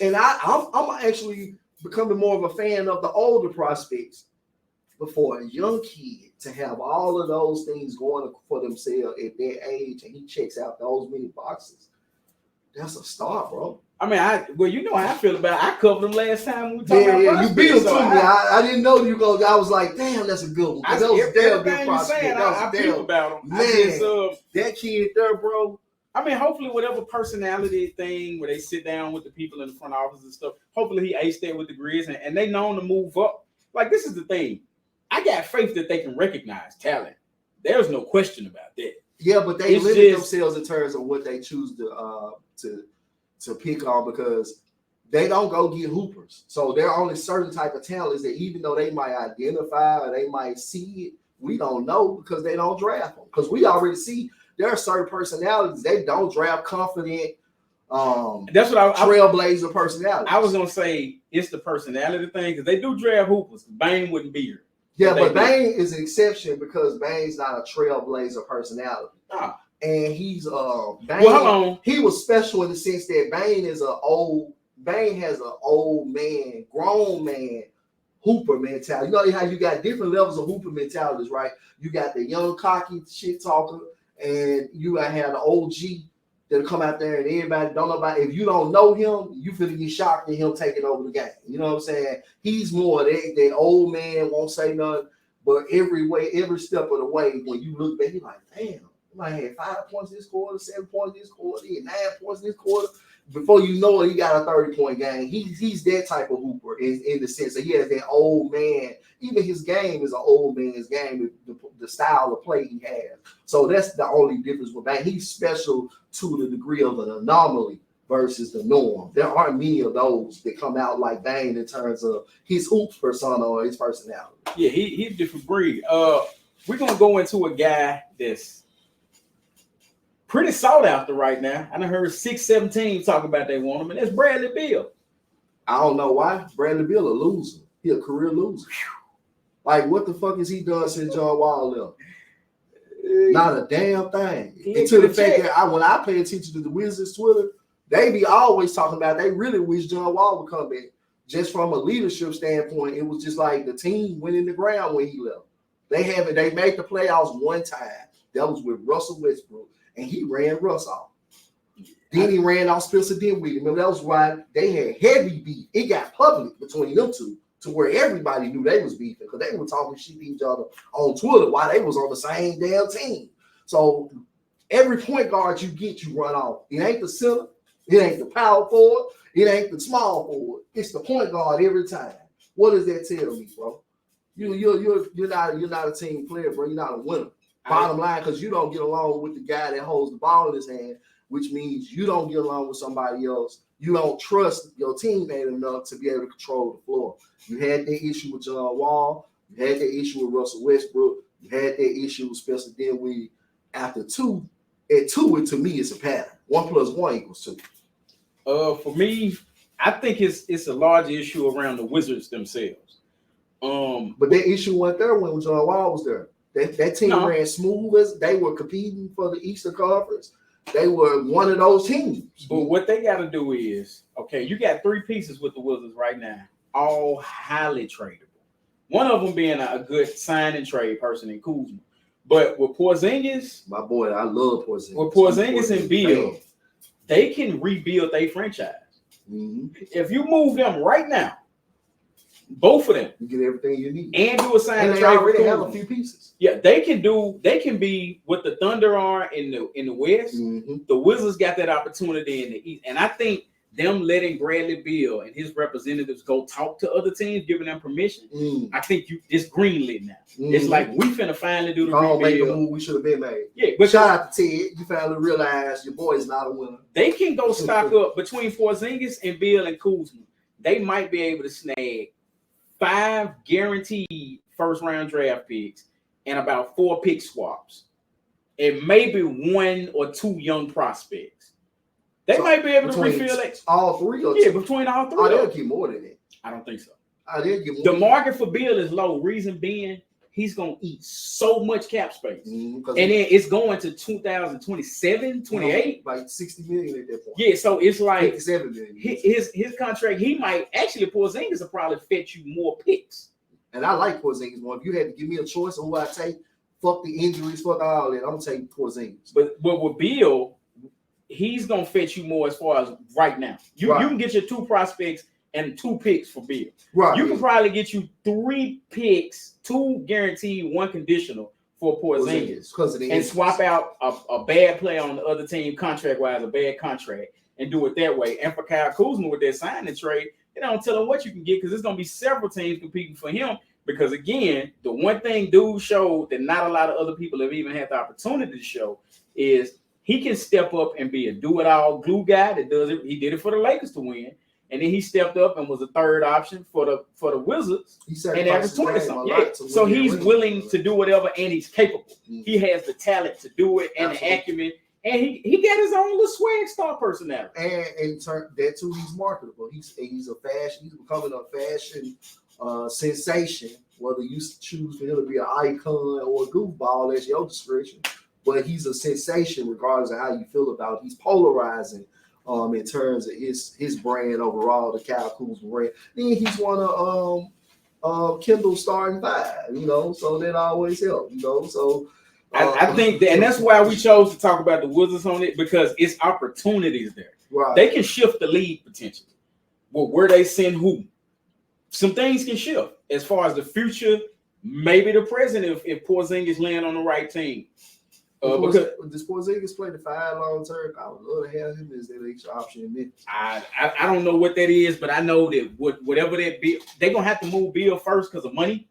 And I'm actually becoming more of a fan of the older prospects. But for a young kid to have all of those things going for themselves at their age, and he checks out those many boxes, that's a start, bro. I mean, you know how I feel about it. I covered him last time we talked about you beat him to me. I didn't know you go. I was like, damn, that's a good one. That was a damn good prospect. I feel about him. Man, that kid there, bro. I mean, hopefully whatever personality thing where they sit down with the people in the front office and stuff, hopefully he aced that with the Grizz and they known to move up. Like, this is the thing. I got faith that they can recognize talent. There's no question about that. Yeah, but they limit themselves in terms of what they choose to pick on because they don't go get hoopers. So there are only certain type of talents that even though they might identify or they might see it, we don't know because they don't draft them. Because we already see there are certain personalities they don't draft confident. That's what trailblazer personality. I was gonna say it's the personality thing because they do draft hoopers. Bane wouldn't be here. Yeah, but Bane is an exception because Bane's not a trailblazer personality. Ah. And he's Bane. Well, hold on. He was special in the sense that Bane has an old man, grown man hooper mentality. You know how you got different levels of hooper mentalities, right? You got the young cocky shit talker, and you gotta have the OG that'll come out there and everybody don't know about. If you don't know him, you finna get shocked at him taking over the game. You know what I'm saying? He's more that old man won't say nothing, but every step of the way, when you look back, you're like, damn, you might have 5 points this quarter, 7 points this quarter, 9 points this quarter. Before you know it, he got a 30-point game. He's that type of hooper in the sense that he has that old man. Even his game is an old man's game, the style of play he has. So that's the only difference with Bane. He's special to the degree of an anomaly versus the norm. There aren't many of those that come out like Bane in terms of his hoops persona or his personality. Yeah, he's a different breed. We're gonna go into a guy that's pretty sought after right now. I done heard 6-7 teams talk about they want him, and that's Bradley Beal. I don't know why. Bradley Beal a loser. He a career loser. Like, what the fuck has he done since John Wall left? Not a damn thing. And to the fact that when I pay attention to the Wizards Twitter, they be always talking about they really wish John Wall would come back. Just from a leadership standpoint, it was just like the team went in the ground when he left. They made the playoffs one time. That was with Russell Westbrook. And he ran Russ off. Then he ran off Spencer Dinwiddie. Remember, that was why they had heavy beef. It got public between them two to where everybody knew they was beefing because they were talking shit to each other on Twitter while they was on the same damn team. So every point guard you get, you run off. It ain't the center. It ain't the power forward. It ain't the small forward. It's the point guard every time. What does that tell me, bro? You're not a team player, bro. You're not a winner. Bottom line, because you don't get along with the guy that holds the ball in his hand, which means you don't get along with somebody else. You don't trust your teammate enough to be able to control the floor. You had that issue with John Wall. You had that issue with Russell Westbrook. You had that issue with Spencer Dinwiddie. After two, it to me is a pattern. 1 + 1 = 2. For me, I think it's a large issue around the Wizards themselves. But that issue went there when John Wall was there. That team ran smooth as they were competing for the Eastern Conference. They were one of those teams. But what they got to do is, okay, you got 3 pieces with the Wizards right now, all highly tradable. One of them being a good sign and trade person in Kuzma. But with Porzingis, my boy, I love Porzingis. With Porzingis and Beal, they can rebuild their franchise. Mm-hmm. If you move them right now, both of them, you get everything you need, and do a sign and trade. They already have a few pieces. Yeah, they can be what the Thunder are in the West. Mm-hmm. The Wizards got that opportunity in the East, and I think them letting Bradley Beal and his representatives go talk to other teams, giving them permission. I think it's greenlit now. It's like we finna finally do the rebuild. Make the move we should have been made. Yeah, but shout out to Ted. You finally realized your boy is not a winner. They can go stock up between Porzingis and Beal and Kuzma. They might be able to snag 5 guaranteed first-round draft picks and about 4 pick swaps, and maybe 1 or 2 young prospects. They might be able to refill it. All 3 or 2? Between all 3. Oh, they'll get more than that. I don't think so. They'll get more. The market for Beal is low. Reason being, he's going to eat so much cap space. And then it's going to 2027, 28. Like 60 million at that point. Yeah, so it's like 57 million. His contract, he might actually, Porzingis will probably fetch you more picks. And I like Porzingis more. If you had to give me a choice of who I take, fuck the injuries, fuck all that, I'm going to take Porzingis. But with Beal, he's going to fetch you more as far as right now. You can get your 2 prospects and 2 picks for Beal. Right. You can probably get you 3 picks, 2 guaranteed, 1 conditional for Porzingis, and swap out a bad player on the other team contract-wise, a bad contract, and do it that way. And for Kyle Kuzma with that sign and trade, they don't tell him what you can get because there's going to be several teams competing for him. Because again, the one thing dude showed that not a lot of other people have even had the opportunity to show is he can step up and be a do-it-all glue guy that does it. He did it for the Lakers to win. And then he stepped up and was a 3rd option for the Wizards. And averaged 20-something. Yeah. So he's willing to do whatever, and he's capable. He has the talent to do it and the acumen. And he got his own little swag star personality. And in turn, that too, he's marketable. He's a fashion. He's becoming a fashion sensation Whether you choose for him to be an icon or a goofball, that's your discretion. But he's a sensation regardless of how you feel about it. He's polarizing in terms of his brand overall, the Kyle Kuzma brand. Then he's one of Kendall's starting five, so that always helps, So I think and that's why we chose to talk about the Wizards on it, because it's opportunities there. Right. They can shift the league potentially. Well, where they send who? Some things can shift as far as the future, maybe the present if Porzingis land on the right team. Because does Porzingis play the 5 long term? I would love to have him as that extra option in Memphis. I don't know what that is, but I know that whatever that be, they're gonna have to move Bill first because of money.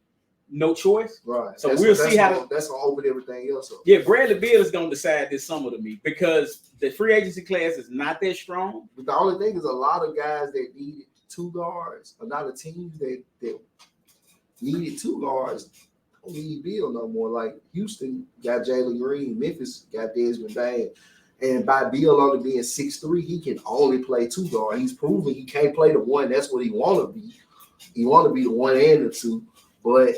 No choice. Right. So we'll see how that's gonna open everything else up. Yeah, Bradley Beal is gonna decide this summer to me because the free agency class is not that strong. But the only thing is a lot of guys that needed 2 guards, a lot of teams that needed 2 guards don't need Beal no more. Like Houston got Jalen Green, Memphis got Desmond Bain. And by Beal only being 6'3", he can only play 2 guard. He's proven he can't play the 1. That's what he want to be. He want to be the 1 and the 2. But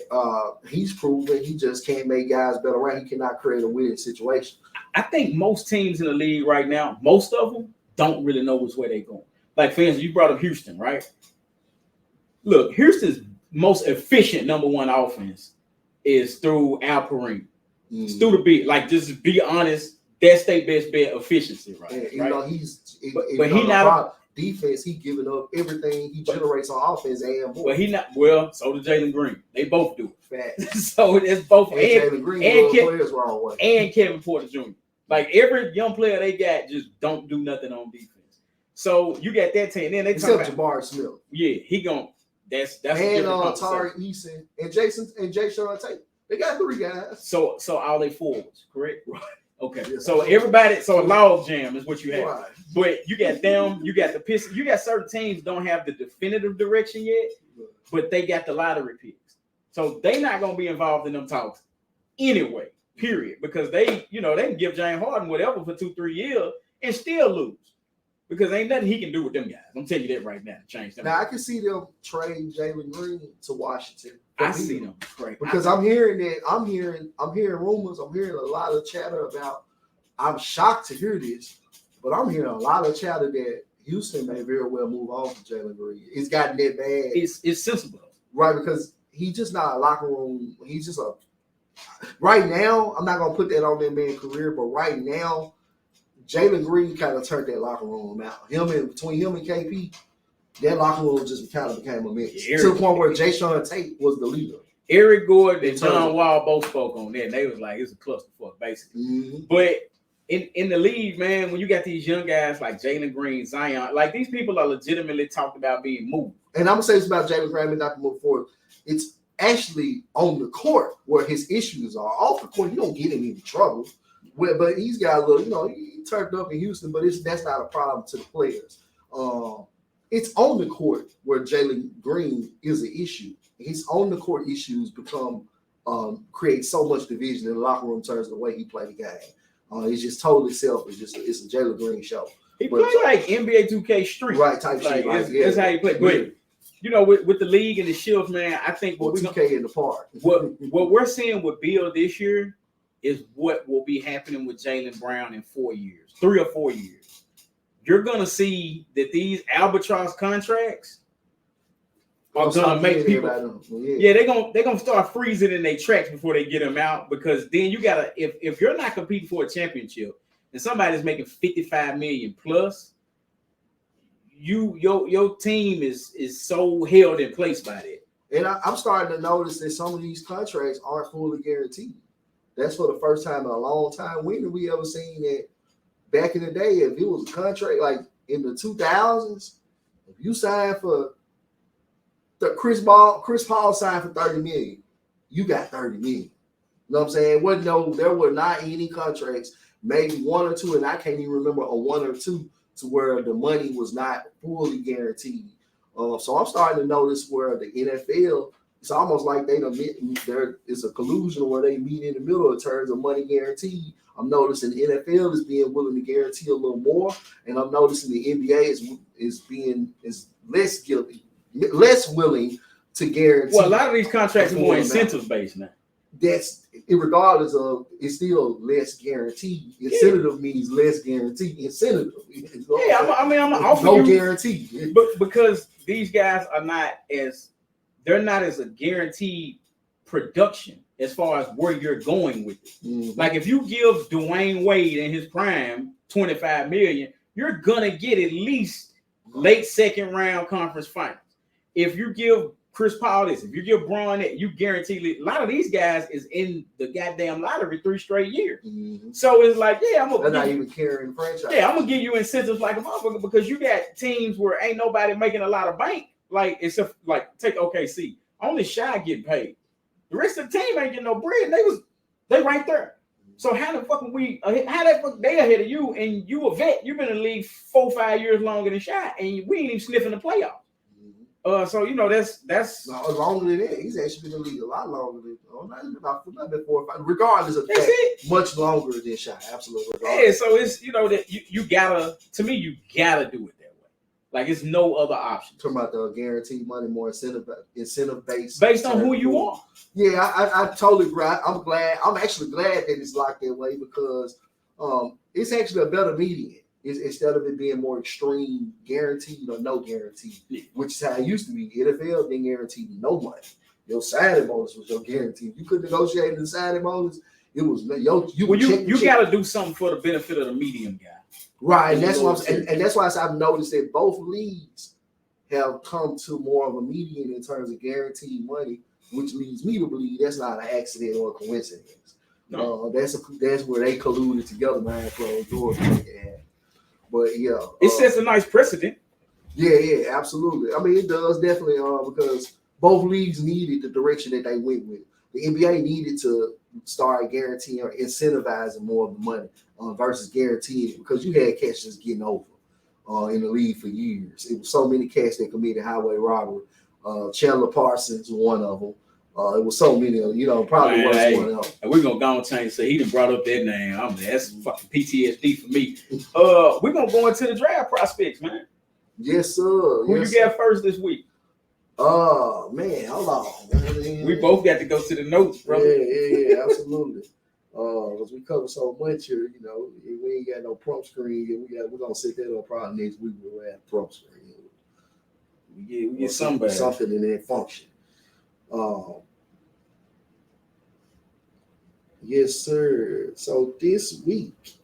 he's proven he just can't make guys better around. He cannot create a winning situation. I think most teams in the league right now, most of them don't really know which way they're going. Like, for instance, you brought up Houston, right? Look, Houston's most efficient number 1 offense is through Alperin. It's through the beat. Like, just be honest, that's their best bet efficiency, right? Yeah, right? But he not defense. He giving up everything he generates on offense and more. But he not well. So does Jalen Green. They both do it. So it's both. And Jalen Green players wrong way. And Kevin Porter Jr. Like every young player they got just don't do nothing on defense. So you got that team. Then they except talk about Jabari Smith. Yeah, he gon' that's and Tariq Eason and Jason Tate. They got 3 guys. So all they forwards, correct? Right. Okay. Yes, so everybody, so a log jam is what you have. Right. But you got them, you got the Pistons, you got certain teams don't have the definitive direction yet, but they got the lottery picks. So they not gonna be involved in them talks anyway, period. Because they can give James Harden whatever for 2-3 years and still lose. Because ain't nothing he can do with them guys. I'm telling you that right now to change them. Now I can see them trade Jalen Green to Washington. I see them trade because I'm hearing rumors. I'm hearing a lot of chatter about. I'm shocked to hear this, but I'm hearing a lot of chatter that Houston may very well move on from Jalen Green. It's gotten that bad. It's sensible, right? Because he's just not a locker room. He's just right now. I'm not gonna put that on that man's career, but right now. Jalen Green kind of turned that locker room out. Between him and KP, that locker room just kind of became a mix. To the point where Jason Tate was the leader. Eric Gordon and John Wall both spoke on that. And they was like, it's a clusterfuck, basically. Mm-hmm. But in the league, man, when you got these young guys like Jalen Green, Zion, like these people are legitimately talked about being moved. And I'm gonna say this about Jalen Green, not to move forward. It's actually on the court where his issues are. Off the court, you don't get him in trouble. But he's got a little, he turned up in Houston, but that's not a problem to the players. It's on the court where Jalen Green is an issue. His on the court issues create so much division in the locker room in terms of the way he played the game. It's just totally selfish. It's a Jalen Green show. He played like NBA 2K street, right? Type shit. That's how he played. But with the league and the shift, man, I think what 2K in the park. What we're seeing with Bill this year is what will be happening with Jaylen Brown in 4 years, 3 or 4 years. You're gonna see that these albatross contracts are gonna make people. Yeah, they're gonna start freezing in their tracks before they get them out, because then you gotta if you're not competing for a championship and somebody's making $55 million plus, your team is so held in place by that. And I'm starting to notice that some of these contracts aren't fully guaranteed. That's for the first time in a long time. When have we ever seen that? Back in the day, if it was a contract like in the 2000s, if you signed for Chris Paul signed for $30 million, you got $30 million. You know what I'm saying? There were not any contracts, maybe 1 or 2, and I can't even remember a 1 or 2 to where the money was not fully guaranteed. So I'm starting to notice where the NFL, it's almost like there is a collusion where they meet in the middle in terms of money guaranteed. I'm noticing the NFL is being willing to guarantee a little more, and I'm noticing the NBA is less willing to guarantee. Well, a lot of these contracts are more incentive based now. That's regardless of, it's still less guaranteed. Incentive means less guaranteed. Incentive. Yeah, I'm offer no you guarantee. But because these guys are they're not as a guaranteed production as far as where you're going with it. Mm-hmm. Like if you give Dwayne Wade in his prime $25 million, you're gonna get at least late second round conference finals. If you give Chris Paul this, if you give Braun that, you guarantee. A lot of these guys is in the goddamn lottery 3 straight years. Mm-hmm. So it's like, yeah, they're not even carrying the franchise. Yeah, I'm gonna give you incentives like a motherfucker because you got teams where ain't nobody making a lot of bank. Like except like take OKC, only Shy getting paid. The rest of the team ain't getting no bread. They right there. So how the fuck they ahead of you and you a vet? You've been in the league 4-5 years longer than Shy, and we ain't even sniffing the playoffs. So you know that's no, longer than that. He's actually been in the league a lot longer than about 4 or 5. Regardless of that, much longer than Shy. Absolutely. Yeah, so it's that you gotta do it that way. Like it's no other option. Talking about the guaranteed money, more incentive based. Based on who you are. Yeah, I totally agree. I'm actually glad that it's locked that way because it's actually a better median. Instead of it being more extreme, guaranteed or no guarantee, which is how it used to be. NFL didn't guarantee no money. Your signing bonus was your guarantee. You could negotiate the signing bonus. It was you got to do something for the benefit of the medium guy, right? And that's what and that's why I've noticed that both leagues have come to more of a median in terms of guaranteed money, which leads me to believe that's not an accident or a coincidence. No. That's where they colluded together, man. Closed doors. But yeah, it sets a nice precedent. Yeah, absolutely. I mean, it does definitely because both leagues needed the direction that they went with. The NBA needed to start guaranteeing or incentivizing more of the money versus guaranteeing it because you had cats just getting over in the league for years. It was so many cats that committed highway robbery. Chandler Parsons, one of them. It was so many, probably was one of them. We're gonna go and change. So he done brought up that name. That's fucking PTSD for me. We're gonna go into the draft prospects, man. Yes, sir. Who you got first this week? Oh man, hold on. Man. We both got to go to the notes, bro. Yeah, absolutely. Because we cover so much here, we ain't got no prompt screen. We're gonna set that up probably next week. We'll have prompt screen. We get something in that function. Yes, sir. So this week,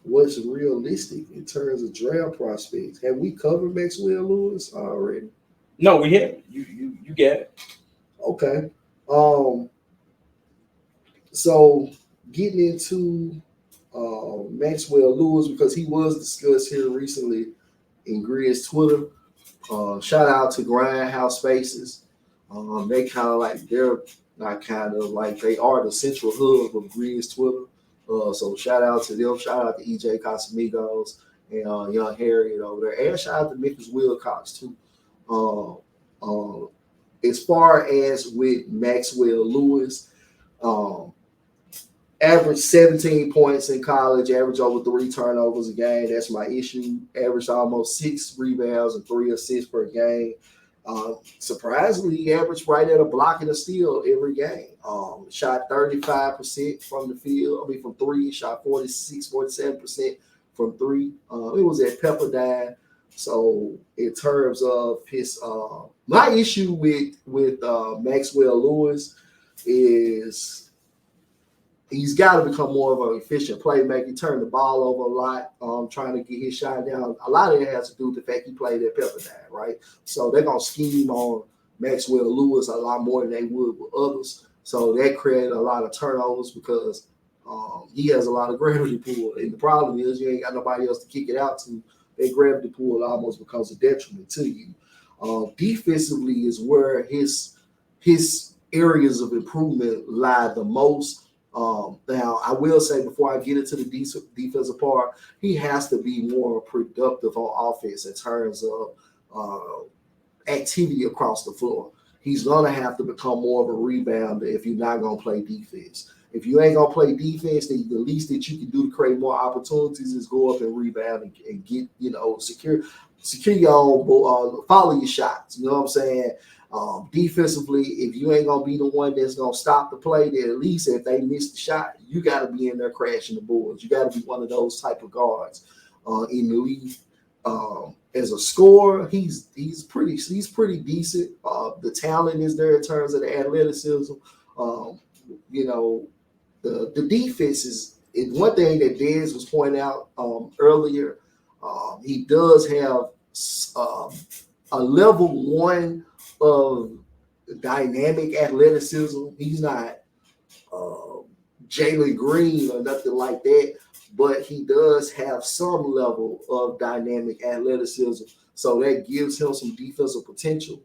what's realistic in terms of draft prospects? Have we covered Maxwell Lewis already? No, we haven't. You get it. Okay. So getting into Maxwell Lewis because he was discussed here recently in Grid's Twitter. Shout out to Grindhouse Spaces. They kind of like they are the central hub of Grid's Twitter. So shout out to them. Shout out to EJ Casamigos and Young Harriet over there. And shout out to Memphis Wilcox too. As far as with Maxwell Lewis, average 17 points in college, average over 3 turnovers a game. That's my issue. Averaged almost 6 rebounds and 3 assists per game. Surprisingly, he averaged right at a block and a steal every game. Shot 35% from the field. From 3, shot 46, 47% from 3. It was at Pepperdine. So in terms of his, my issue with Maxwell Lewis is he's got to become more of an efficient playmaker. He turned the ball over a lot, trying to get his shot down. A lot of it has to do with the fact he played at Pepperdine, right? So they're going to scheme on Maxwell Lewis a lot more than they would with others. So that created a lot of turnovers because he has a lot of gravity pull. And the problem is you ain't got nobody else to kick it out to. That gravity pull almost becomes a detriment to you. Defensively is where his areas of improvement lie the most. Now, I will say before I get into the defensive part, he has to be more productive on offense in terms of activity across the floor. He's going to have to become more of a rebounder if you're not going to play defense. If you ain't going to play defense, then the least that you can do to create more opportunities is go up and rebound and get, secure. secure your own, follow your shots. You know what I'm saying? Defensively, if you ain't gonna be the one that's gonna stop the play, then at least if they miss the shot, you got to be in there crashing the boards. You got to be one of those type of guards in the league. As a scorer, he's pretty decent. The talent is there in terms of the athleticism. You know, the defense is one thing that Dez was pointing out earlier. He does have a level one of dynamic athleticism. He's not Jalen Green or nothing like that, but he does have some level of dynamic athleticism. So that gives him some defensive potential.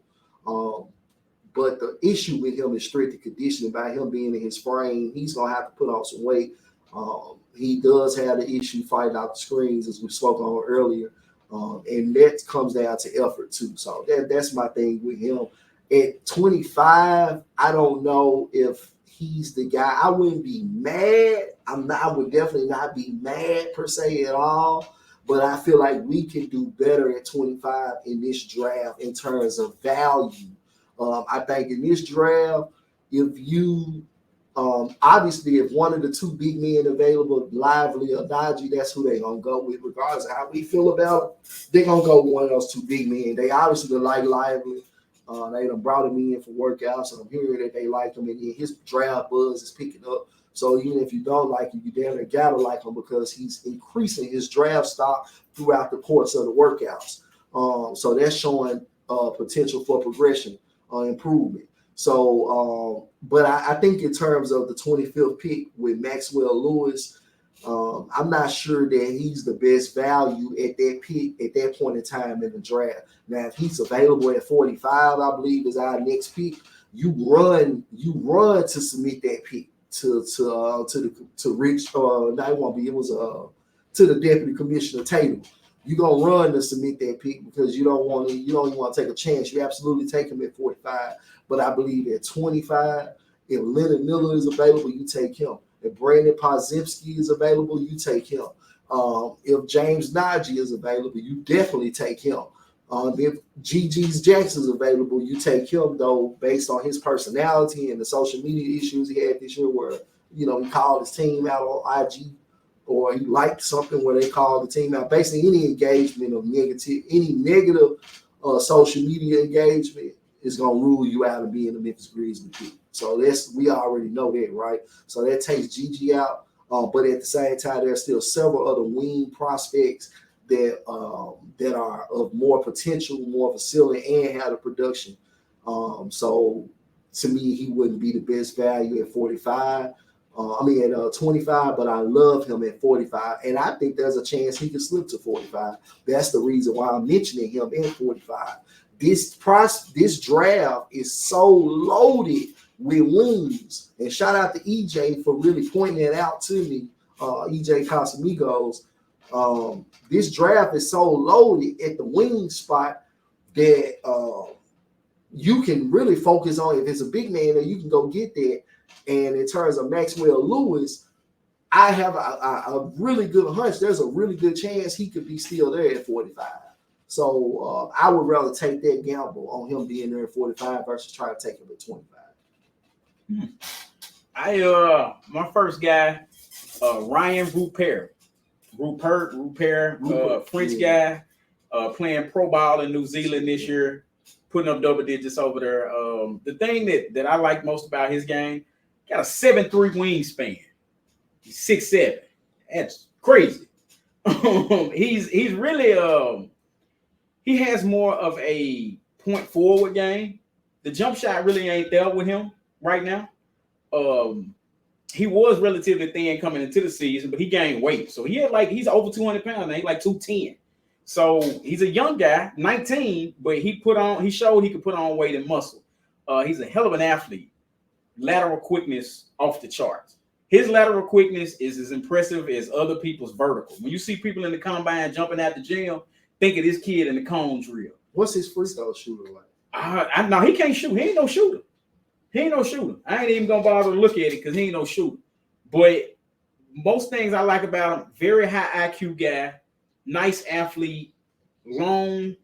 But the issue with him is strength and conditioning. By him being in his frame, he's going to have to put on some weight. He does have the issue fighting out the screens, as we spoke on earlier. And that comes down to effort, too. So that's my thing with him. At 25, I don't know if he's the guy. I wouldn't be mad. I would definitely not be mad per se at all. But I feel like we can do better at 25 in this draft in terms of value. I think in this draft, if you obviously if one of the two big men available, Lively or Najee, that's who they're gonna go with, regardless of how we feel about it. They're gonna go with one of those two big men. They obviously like Lively. They done brought him in for workouts, and I'm hearing that they like him, and his draft buzz is picking up. So even if you don't like him, you damn near gotta like him because he's increasing his draft stock throughout the course of the workouts. So that's showing potential for progression, improvement. So, but I think in terms of the 25th pick with Maxwell Lewis, I'm not sure that he's the best value at that pick at that point in time in the draft. Now, if he's available at 45, I believe is our next pick. You run to submit that pick to Rich. Not won't be. It was to the deputy commissioner Tatum. You're gonna run to submit that pick because you don't even want to take a chance. You absolutely take him at 45, but I believe at 25, if Leonard Miller is available, you take him. If Brandon Podziemski is available, you take him. If James Najee is available, you definitely take him. If G.G. Jackson is available, you take him, though, based on his personality and the social media issues he had this year where, he called his team out on IG or he liked something where they called the team out. Basically, any engagement of any negative social media engagement is going to rule you out of being a Memphis Grizzlies pick. So we already know that, right? So that takes Gigi out. But at the same time, there's still several other wing prospects that are of more potential, more of a ceiling, and have the production. So to me, he wouldn't be the best value at 45. At 25, but I love him at 45, and I think there's a chance he could slip to 45. That's the reason why I'm mentioning him at 45. This draft is so loaded with wings, and shout out to EJ for really pointing that out to me. EJ Casamigos. This draft is so loaded at the wing spot that you can really focus on. If it's a big man, then you can go get that. And in terms of Maxwell Lewis, I have a really good hunch. There's a really good chance he could be still there at 45. So I would rather take that gamble on him being there at 45 versus trying to take him at 25. My first guy, Ryan Rupert, French guy, playing pro ball in New Zealand this year, putting up double digits over there. The thing that I like most about his game, got a 7'3" wingspan. He's 6'7". That's crazy. He's really he has more of a point forward game. The jump shot really ain't there with him right now. He was relatively thin coming into the season, but he gained weight. So he's over 200 pounds now. He's like 210. So he's a young guy, 19, but he showed he could put on weight and muscle. He's a hell of an athlete. Lateral quickness off the charts. His lateral quickness is as impressive as other people's vertical. When you see people in the combine jumping at the gym, think of this kid in the cone drill. What's his free throw shooter like? No, he can't shoot. He ain't no shooter. I ain't even gonna bother to look at it because he ain't no shooter. But most things I like about him, very high IQ guy, nice athlete, long.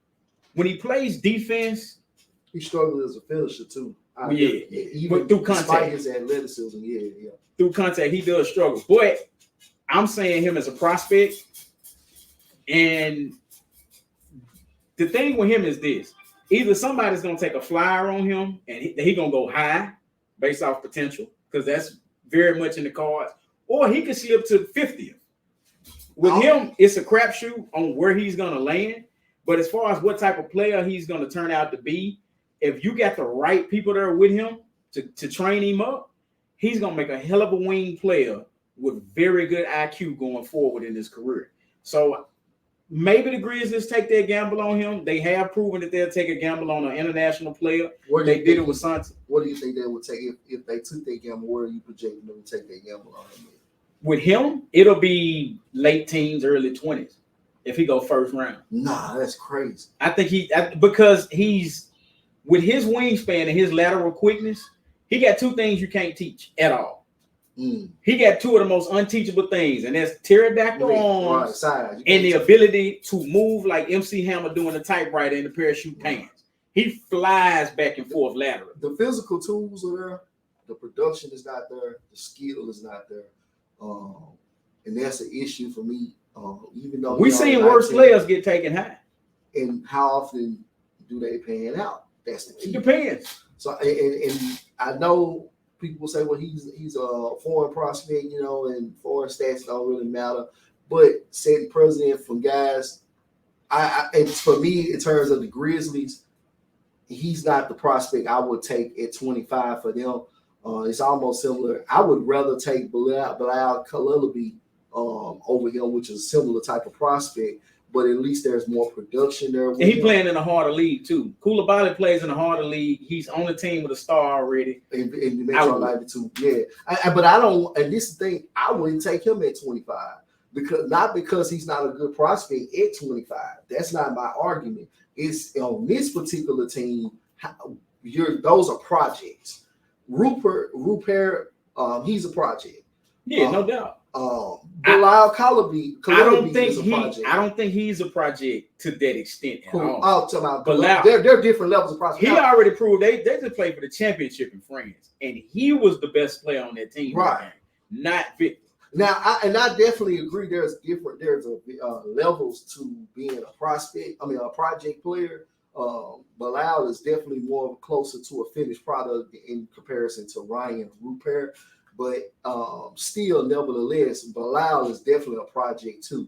When he plays defense, he struggles as a finisher too. Even but through contact, despite his athleticism, through contact, he does struggle. But I'm saying him as a prospect, and the thing with him is this: either somebody's gonna take a flyer on him, and he gonna go high based off potential, because that's very much in the cards, or he could slip to 50th. With him, it's a crapshoot on where he's gonna land. But as far as what type of player he's gonna turn out to be, if you got the right people there with him to train him up, he's gonna make a hell of a wing player with very good IQ going forward in his career. So maybe the Grizzlies take their gamble on him. They have proven that they'll take a gamble on an international player. They did it with Santi. What do you think they would take if they took their gamble? Where are you projecting them to take their gamble on him? With him, it'll be late teens, early 20s if he go first round. Nah, that's crazy. I think because he's with his wingspan and his lateral quickness, he got two things you can't teach at all. He got two of the most unteachable things, and that's pterodactyl arms and the ability to move like MC Hammer doing the typewriter in the parachute pants. He flies back and forth laterally. The physical tools are there. The production is not there. The skill is not there. And that's an issue for me. Even though we've seen worse players get taken high. And how often do they pan out? That's the key. It depends. So and I know people will say, well, he's a foreign prospect, and foreign stats don't really matter. But setting precedent for guys, and for me, in terms of the Grizzlies, he's not the prospect I would take at 25 for them. It's almost similar. I would rather take Bilal Kalilabi over him, which is a similar type of prospect, but at least there's more production there. And he playing in a harder league too. Koulibaly plays in a harder league. He's on the team with a star already. In the Metro 92, yeah. But I don't. And this thing, I wouldn't take him at 25 because he's not a good prospect at 25. That's not my argument. It's on this particular team. Those are projects. Rupert, he's a project. Yeah, no doubt. Bilal Kalilabi. I don't think he's a project to that extent. I'll tell about Bilal. They're different levels of project. He already proved they just played for the championship in France, and he was the best player on that team. Right. Not Victor. Now, I definitely agree. There's levels to being a prospect. I mean, a project player. Bilal is definitely more closer to a finished product in comparison to Ryan Rupert, but still, nevertheless, Bilal is definitely a project too.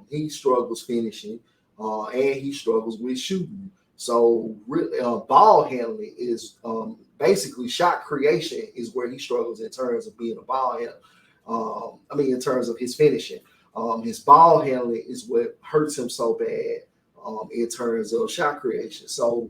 He struggles finishing, and he struggles with shooting. So, ball handling is basically shot creation is where he struggles in terms of being a ball handler. In terms of his finishing, his ball handling is what hurts him so bad. In terms of shot creation. So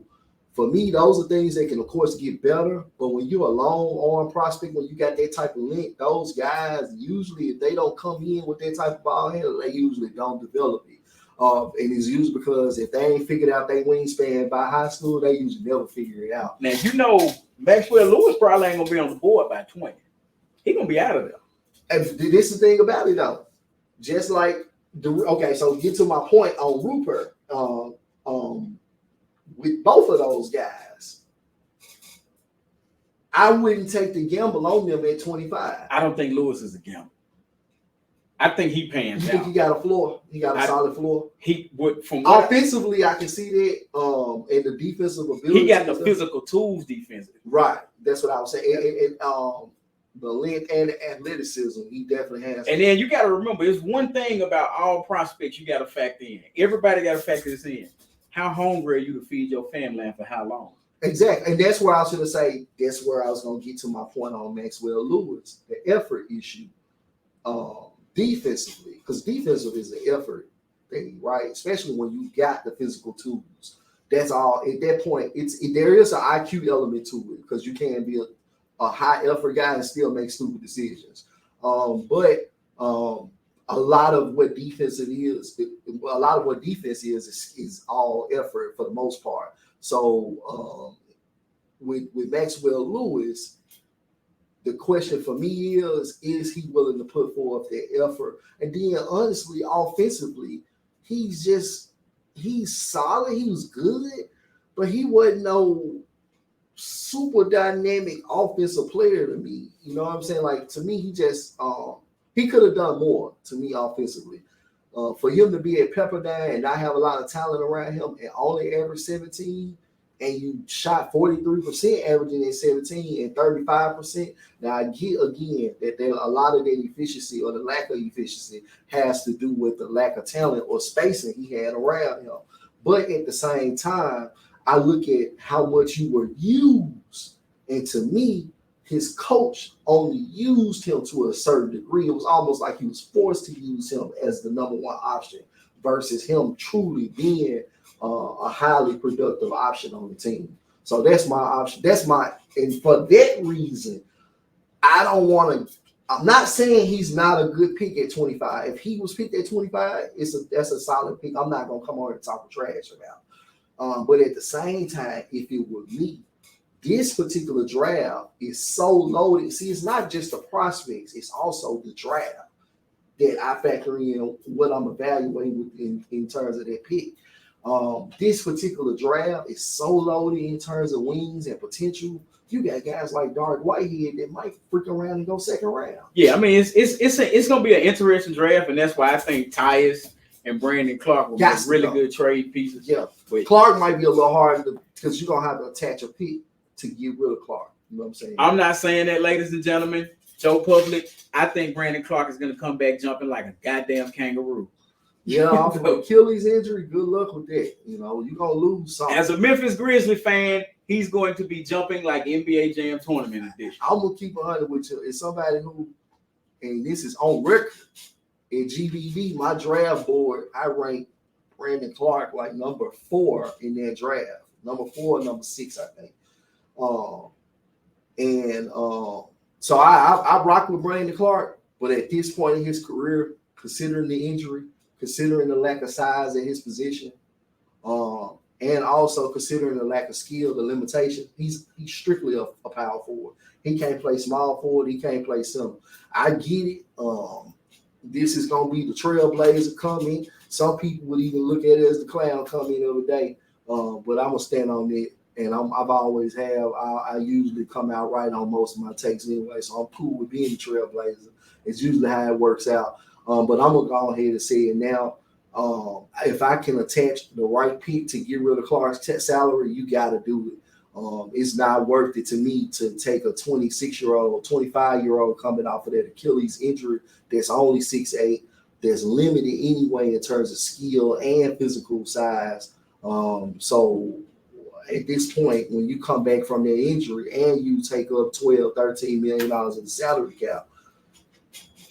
for me, those are things that can, of course, get better. But when you're a long arm prospect, when you got that type of length, those guys, usually, if they don't come in with that type of ball handle, they usually don't develop it. And it's usually because if they ain't figured out their wingspan by high school, they usually never figure it out. Now, Maxwell Lewis probably ain't going to be on the board by 20. He's going to be out of there. And this is the thing about it, though. Just like, so get to my point on Rupert. With both of those guys, I wouldn't take the gamble on them at 25. I don't think Lewis is a gamble. I think he pans out. You think he got a floor? He got a solid floor? He would. Offensively, I can see that. And the defensive ability. He got the physical tools defensively. Right. That's what I was saying. And the length and the athleticism, he definitely has. And then you got to remember, there's one thing about all prospects you got to factor in. Everybody got to factor this in. How hungry are you to feed your family and for how long? Exactly. And that's where I was going to say, that's where I was going to get to my point on Maxwell Lewis, the effort issue defensively, because defensive is the effort thing, right? Especially when you got the physical tools. That's all. At that point, there is an IQ element to it because you can be a high effort guy and still make stupid decisions. But a lot of what defense is all effort for the most part. So with Maxwell Lewis, the question for me is he willing to put forth that effort? And then honestly, offensively, he's just he's solid. He was good, but he wasn't no super dynamic offensive player to me. You know what I'm saying? Like to me, he just he could have done more to me offensively. For him to be at Pepperdine and not have a lot of talent around him and only average 17, and you shot 43%, averaging at 17 and 35%. Now I get again that there a lot of that efficiency or the lack of efficiency has to do with the lack of talent or spacing he had around him. But at the same time, I look at how much you were used, and to me, his coach only used him to a certain degree. It was almost like he was forced to use him as the number one option versus him truly being a highly productive option on the team. So that's my option. And for that reason, I don't want to. I'm not saying he's not a good pick at 25. If he was picked at 25, that's a solid pick. I'm not gonna come on and talk trash about. But at the same time, if it were me, this particular draft is so loaded. See, it's not just the prospects; it's also the draft that I factor in what I'm evaluating in terms of that pick. This particular draft is so loaded in terms of wings and potential. You got guys like Dark Whitehead that might freak around and go second round. Yeah, I mean it's gonna be an interesting draft, and that's why I think Tyus and Brandon Clark will be really good trade pieces. Yeah, but Clark might be a little hard because you're gonna have to attach a pick to get rid of Clark. You know what I'm saying? I'm not saying that, ladies and gentlemen. Joe Public, I think Brandon Clark is gonna come back jumping like a goddamn kangaroo. Yeah, off of Achilles injury, good luck with that. You know, you're gonna lose something. As a Memphis Grizzly fan, he's going to be jumping like NBA Jam tournament edition. I'm gonna keep 100 with you. It's somebody who, and this is on record at GBB, my draft board, I ranked Brandon Clark like number 4 in that draft. Number 4, number 6, I think. So I rock with Brandon Clark, but at this point in his career, considering the injury, considering the lack of size at his position, and also considering the lack of skill, the limitation, he's strictly a power forward. He can't play small forward. He can't play center. I get it. This is going to be the trailblazer coming. Some people would even look at it as the clown coming the other day. But I'm going to stand on it. And I've always have. I usually come out right on most of my takes anyway. So I'm cool with being the trailblazer. It's usually how it works out. But I'm going to go ahead and say it now. If I can attach the right pick to get rid of Clark's salary, you got to do it. It's not worth it to me to take a 26-year-old, 25-year-old coming off of that Achilles injury that's only 6'8", that's limited anyway in terms of skill and physical size. So at this point, when you come back from that injury and you take up $12, $13 million in the salary cap,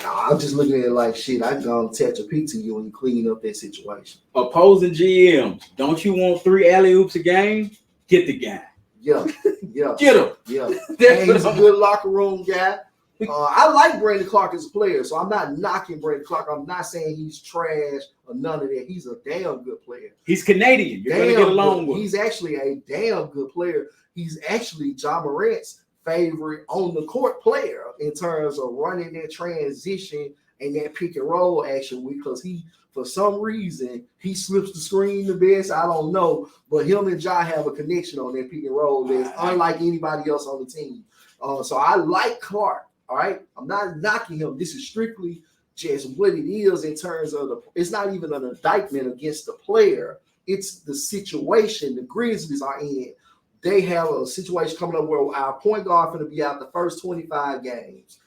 I'm just looking at it like, shit, I can go attach a pick to you and clean up that situation. Opposing GMs, don't you want 3 alley-oops a game? Get the guy. Yeah. Get him. Yeah. And he's a good locker room guy. I like Brandon Clark as a player, so I'm not knocking Brandon Clark. I'm not saying he's trash or none of that. He's a damn good player. He's Canadian. You're going to get along with him. He's actually a damn good player. He's actually Ja Morant's favorite on the court player in terms of running that transition and that pick and roll action, because he, for some reason, he slips the screen the best. I don't know, but him and Ja have a connection on that pick and roll that's unlike anybody else on the team. So I like Clark. All right, I'm not knocking him. This is strictly just what it is in terms of it's not even an indictment against the player. It's the situation the Grizzlies are in. They have a situation coming up where our point guard going to be out the first 25 games.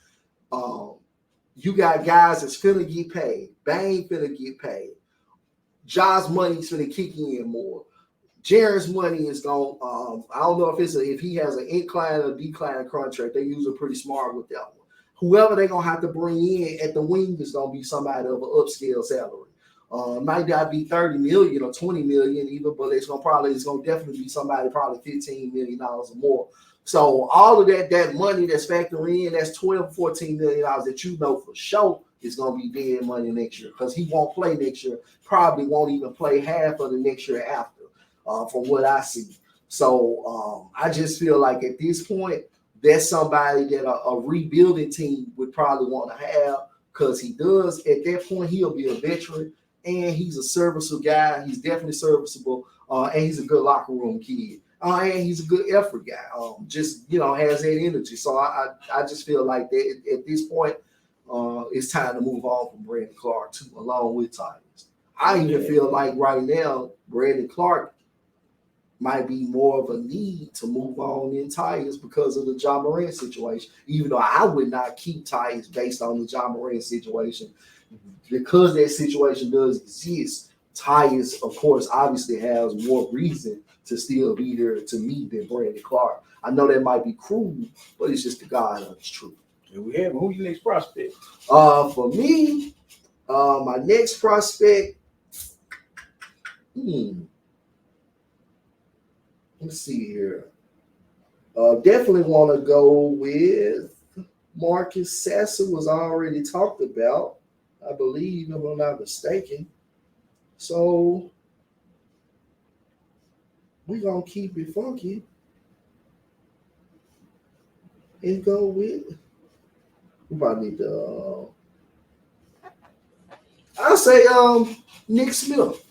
You got guys that's finna get paid. Bang finna get paid. Ja's money's finna kick in more. Jaren's money is going. I don't know if he has an incline or decline contract. They usually pretty smart with that one. Whoever they're gonna have to bring in at the wing is gonna be somebody of an upscale salary. Might not be 30 million or 20 million even, but it's gonna definitely be somebody probably $15 million or more. So all of that money that's factoring in, that's $12-14 million that you know for sure is gonna be dead money next year, because he won't play next year. Probably won't even play half of the next year after. From what I see. So I just feel like at this point, that's somebody that a rebuilding team would probably want to have, because he does. At that point, he'll be a veteran and he's a serviceable guy. He's definitely serviceable, and he's a good locker room kid. And he's a good effort guy. Just has that energy. So I just feel like that at this point, it's time to move on from Brandon Clark too, along with Tyus. I even feel like right now, Brandon Clark might be more of a need to move on in Tyus because of the Ja Morant situation. Even though I would not keep Tyus based on the Ja Morant situation, because that situation does exist. Tyus, of course, obviously has more reason to still be here to me than Brandon Clark. I know that might be cruel, but it's just the God honest truth. And we have who your next prospect? For me, my next prospect. Let's see here. Definitely want to go with Marcus Sasser. Was already talked about, I believe, if I'm not mistaken. So we're going to keep it funky and go with, we might need to, I'll say Nick Smith.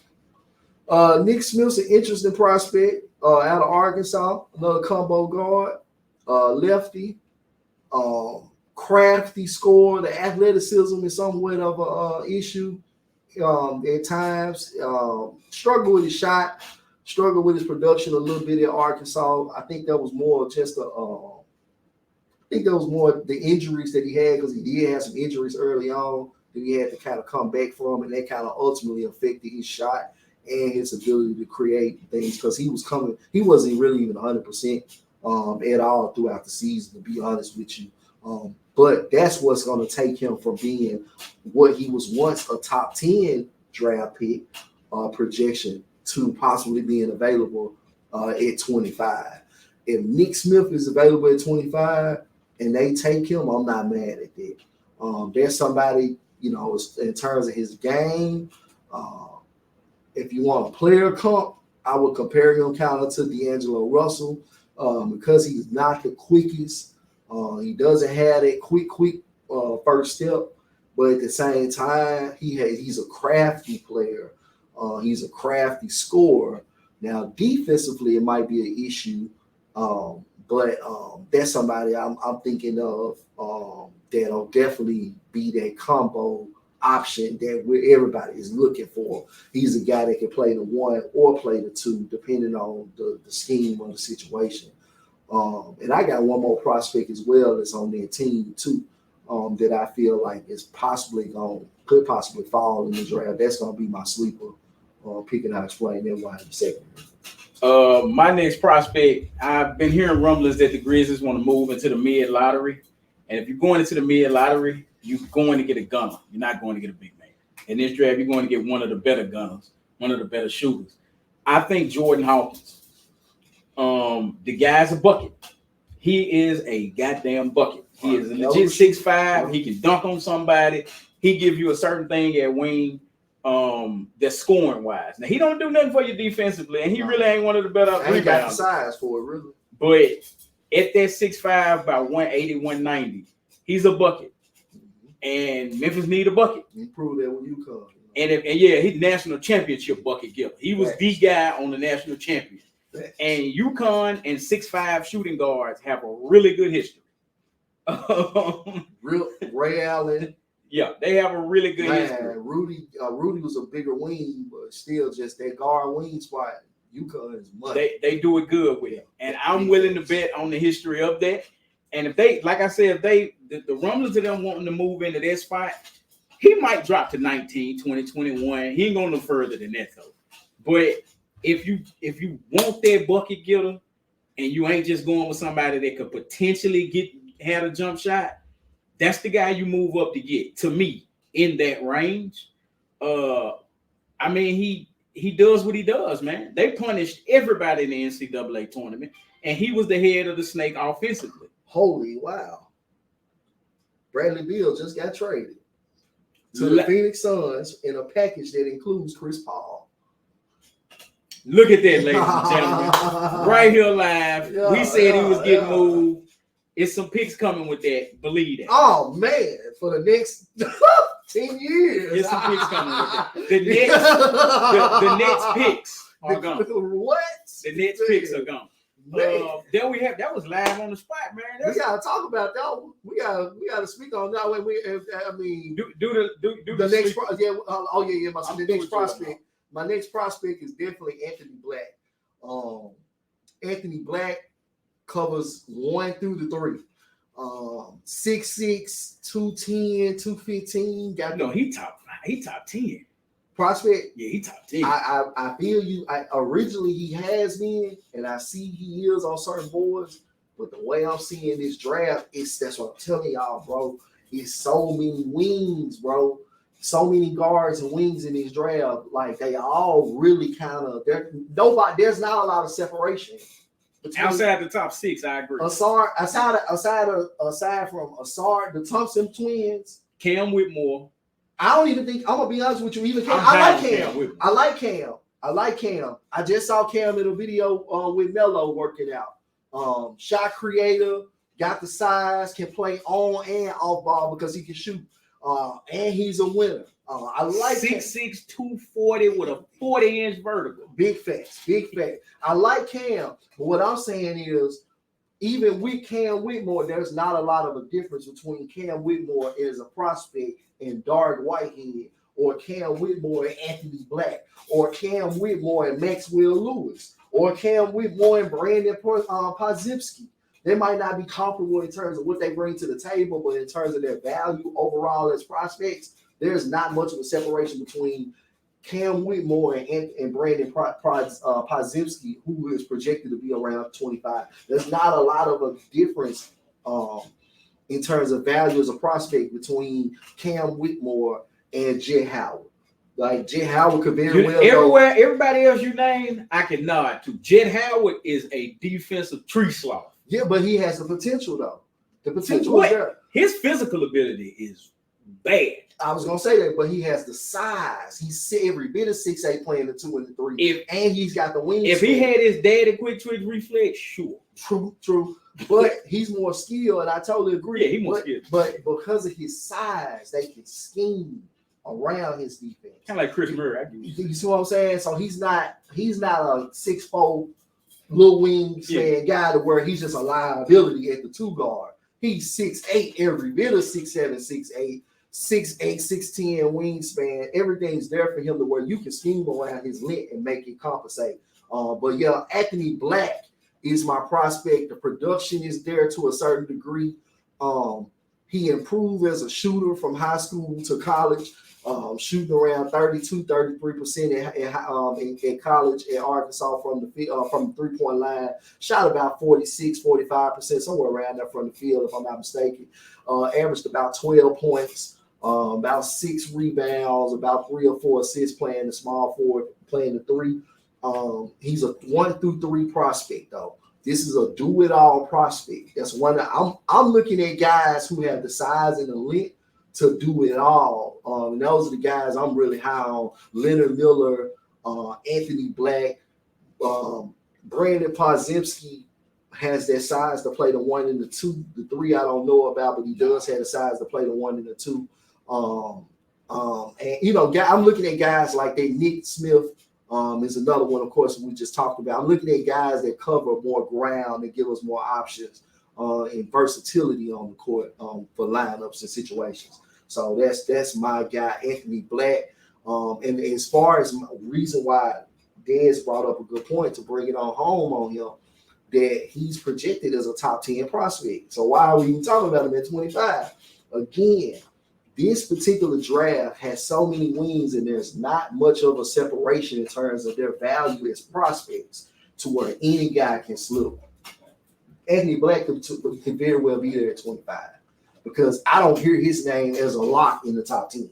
Nick Smith's an interesting prospect out of Arkansas, another combo guard, lefty, crafty scorer. The athleticism is somewhat of an issue at times. Struggled with his shot, struggled with his production a little bit at Arkansas. I think that was more just the injuries that he had, because he did have some injuries early on that he had to kind of come back from, and that kind of ultimately affected his shot and his ability to create things, because he wasn't really even 100% at all throughout the season, to be honest with you. But that's what's going to take him from being what he was once a top 10 draft pick projection to possibly being available at 25. If Nick Smith is available at 25 and they take him, I'm not mad at that. There's somebody, in terms of his game, if you want a player comp, I would compare him kind of to D'Angelo Russell because he's not the quickest. He doesn't have that quick first step, but at the same time, he's a crafty player. He's a crafty scorer. Now, defensively, it might be an issue, but that's somebody I'm thinking of that'll definitely be that combo option that everybody is looking for. He's a guy that can play the one or play the two, depending on the scheme or the situation. And I got one more prospect as well that's on their team too, that I feel like could possibly fall in the draft. That's gonna be my sleeper pick, and I'll explain that why in a second. My next prospect, I've been hearing rumblings that the Grizzlies want to move into the mid lottery, and if you're going into the mid lottery, you're going to get a gunner. You're not going to get a big man. In this draft, you're going to get one of the better gunners, one of the better shooters. I think Jordan Hawkins. The guy's a bucket. He is a goddamn bucket. He is a legit 6'5". He can dunk on somebody. He gives you a certain thing at wing that's scoring wise. Now, he don't do nothing for you defensively, and he really ain't one of the better rebounders. He got the size for it, really. But at that 6'5", about 180, 190, he's a bucket. And Memphis need a bucket. He proved that when you come. He's national championship bucket giver. He was the guy on the national champion. And UConn and 6'5" shooting guards have a really good history. Ray Allen. Yeah, they have a really good history. Rudy was a bigger wing, but still just that guard wing spot. UConn is money. They do it good with him. And I'm willing to bet on the history of that. And if they, like I said, the rumblings of them wanting to move into that spot, he might drop to 19, 20, 21. He ain't going no further than that, though. But if you want that bucket getter and you ain't just going with somebody that could potentially had a jump shot, that's the guy you move up to get, to me, in that range. I mean, he does what he does, man. They punished everybody in the NCAA tournament, and he was the head of the snake offensively. Holy wow. Bradley Beal just got traded to the Phoenix Suns in a package that includes Chris Paul. Look at that, ladies and gentlemen. Right here live. We said he was getting moved. It's some picks coming with that. Believe that. Oh man, for the next 10 years. It's some picks coming with that. The Nets picks are gone. What? The Nets picks are gone. Then we have that was live on the spot, man. We gotta talk about that one. We gotta speak on that one. Do the next prospect. My next prospect is definitely Anthony Black. Anthony Black covers 1 through the 3. 6'6", 210, 215. He top 10. Prospect. Yeah, he top 10. I feel you. Originally he has been, and I see he is on certain boards, but the way I'm seeing this draft, that's what I'm telling y'all, bro. It's so many wings, bro. So many guards and wings in this draft. Like they all really kind of there's not a lot of separation. Outside the top 6, I agree. Asard, aside from Asard, the Thompson twins, Cam Whitmore. I don't even think I'm gonna be honest with you. Even Cam, I like Cam. I just saw Cam in a video with Melo working out. Shot creator, got the size, can play on and off ball because he can shoot. And he's a winner. I like 6'6", 240 with a 40-inch vertical. Big facts. I like Cam, but what I'm saying is, even with Cam Whitmore, there's not a lot of a difference between Cam Whitmore as a prospect and Dark Whitehead, or Cam Whitmore and Anthony Black, or Cam Whitmore and Maxwell Lewis, or Cam Whitmore and Brandon Pozipsky. They might not be comparable in terms of what they bring to the table, but in terms of their value overall as prospects, there's not much of a separation between Cam Whitmore and Brandon Pozipsky, who is projected to be around 25. There's not a lot of a difference in terms of value as a prospect between Cam Whitmore and Jet Howard. Like Jet Howard could very well everybody else you name, I can nod to. Jet Howard is a defensive tree sloth. Yeah, but he has the potential though. The potential is there. His physical ability is bad. I was gonna say that, but he has the size. He's every bit of 6'8", playing the 2 and the 3, and he's got the wings. If he had his daddy quick twitch reflex, sure. True. But he's more skilled, and I totally agree. Yeah, he's more skilled. But because of his size, they can scheme around his defense. Kind of like Chris Murray. You see what I'm saying? So he's not a 6'4" little wingspan guy to where he's just a liability at the 2 guard. He's 6'8", every bit of 6'7", 6'8". 6'8", 6'10" wingspan. Everything's there for him to where you can scheme around his length and make it compensate. But yeah, Anthony Black is my prospect. The production is there to a certain degree. He improved as a shooter from high school to college, shooting around 33% in college at Arkansas from the 3-point line. Shot about 46, 45%, somewhere around there from the field, if I'm not mistaken. Averaged about 12 points. About 6 rebounds, about 3 or 4 assists playing the small forward, playing the 3. He's a 1 through 3 prospect though. This is a do-it-all prospect. That's one that I'm looking at guys who have the size and the length to do it all. And those are the guys I'm really high on. Leonard Miller, Anthony Black, Brandon Pozipsky has that size to play the 1 and the 2. The 3 I don't know about, but he does have the size to play the 1 and the 2. And I'm looking at guys like that. Nick Smith is another one, of course, we just talked about. I'm looking at guys that cover more ground and give us more options and versatility on the court for lineups and situations. So that's my guy, Anthony Black. And as far as my reason why Dez brought up a good point to bring it on home on him, that he's projected as a top 10 prospect. So why are we even talking about him at 25? Again, this particular draft has so many wings, and there's not much of a separation in terms of their value as prospects to where any guy can slip. Anthony Black can very well be there at 25 because I don't hear his name as a lock in the top 10.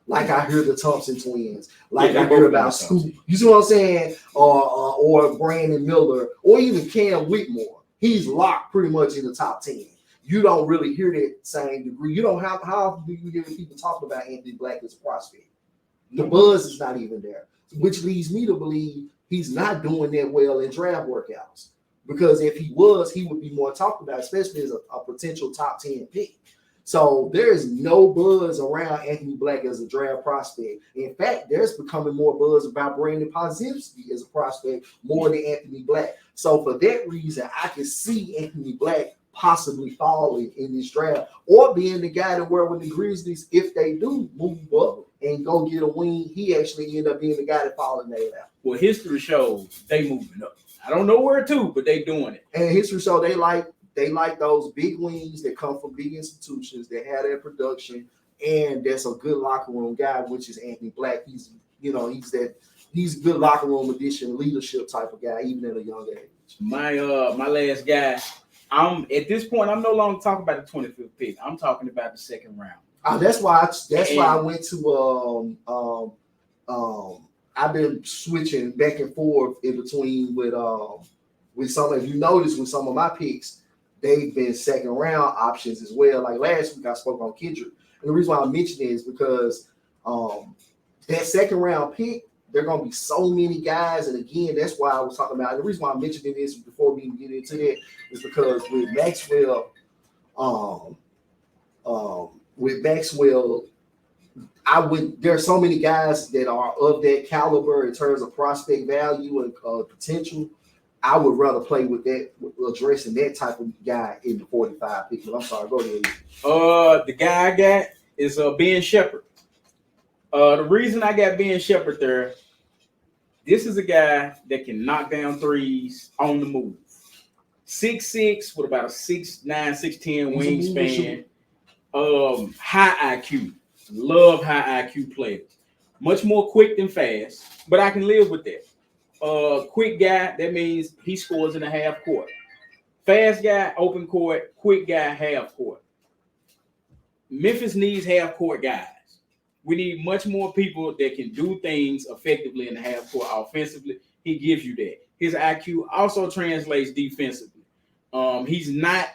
Like I hear the Thompson twins, like I hear about Scoop. You see what I'm saying? Or Brandon Miller, or even Cam Whitmore. He's locked pretty much in the top 10. You don't really hear that same degree. You don't have how do you hear people talking about Anthony Black as a prospect? The buzz is not even there, which leads me to believe he's not doing that well in draft workouts. because if he was, he would be more talked about, especially as a potential top 10 pick. So there is no buzz around Anthony Black as a draft prospect. In fact, there's becoming more buzz about Brandon Podziemski as a prospect more than Anthony Black. So for that reason, I can see Anthony Black possibly falling in this draft or being the guy that where when the Grizzlies, if they do move up and go get a wing, he actually end up being the guy that fall in there. Well, history shows they moving up. I don't know where to, but they doing it. And history shows they like those big wings that come from big institutions that have that production, and that's a good locker room guy, which is Anthony Black. He's a good locker room addition, leadership type of guy, even at a young age. My last guy. I'm at this point. I'm no longer talking about the 25th pick. I'm talking about the second round. That's why I went to I've been switching back and forth in between with some. If you notice with some of my picks, they've been second round options as well. Like last week, I spoke on Kendrick. And the reason why I mentioned it is because that second round pick, there are going to be so many guys. And again, that's why I was talking about. And the reason why I'm mentioning this before we even get into that is because with Maxwell, there are so many guys that are of that caliber in terms of prospect value and potential. I would rather play with that, addressing that type of guy in the 45 pick. But I'm sorry, go ahead. The guy I got is Ben Shepherd. The reason I got Ben Shepherd there, this is a guy that can knock down threes on the move. 6'6" with about a 6'9", 6'10" wingspan. High IQ. Love high IQ players. Much more quick than fast, but I can live with that. Quick guy, that means he scores in a half court. Fast guy, open court. Quick guy, half court. Memphis needs half court guys. We need much more people that can do things effectively in the half court offensively. He gives you that. His IQ also translates defensively. He's not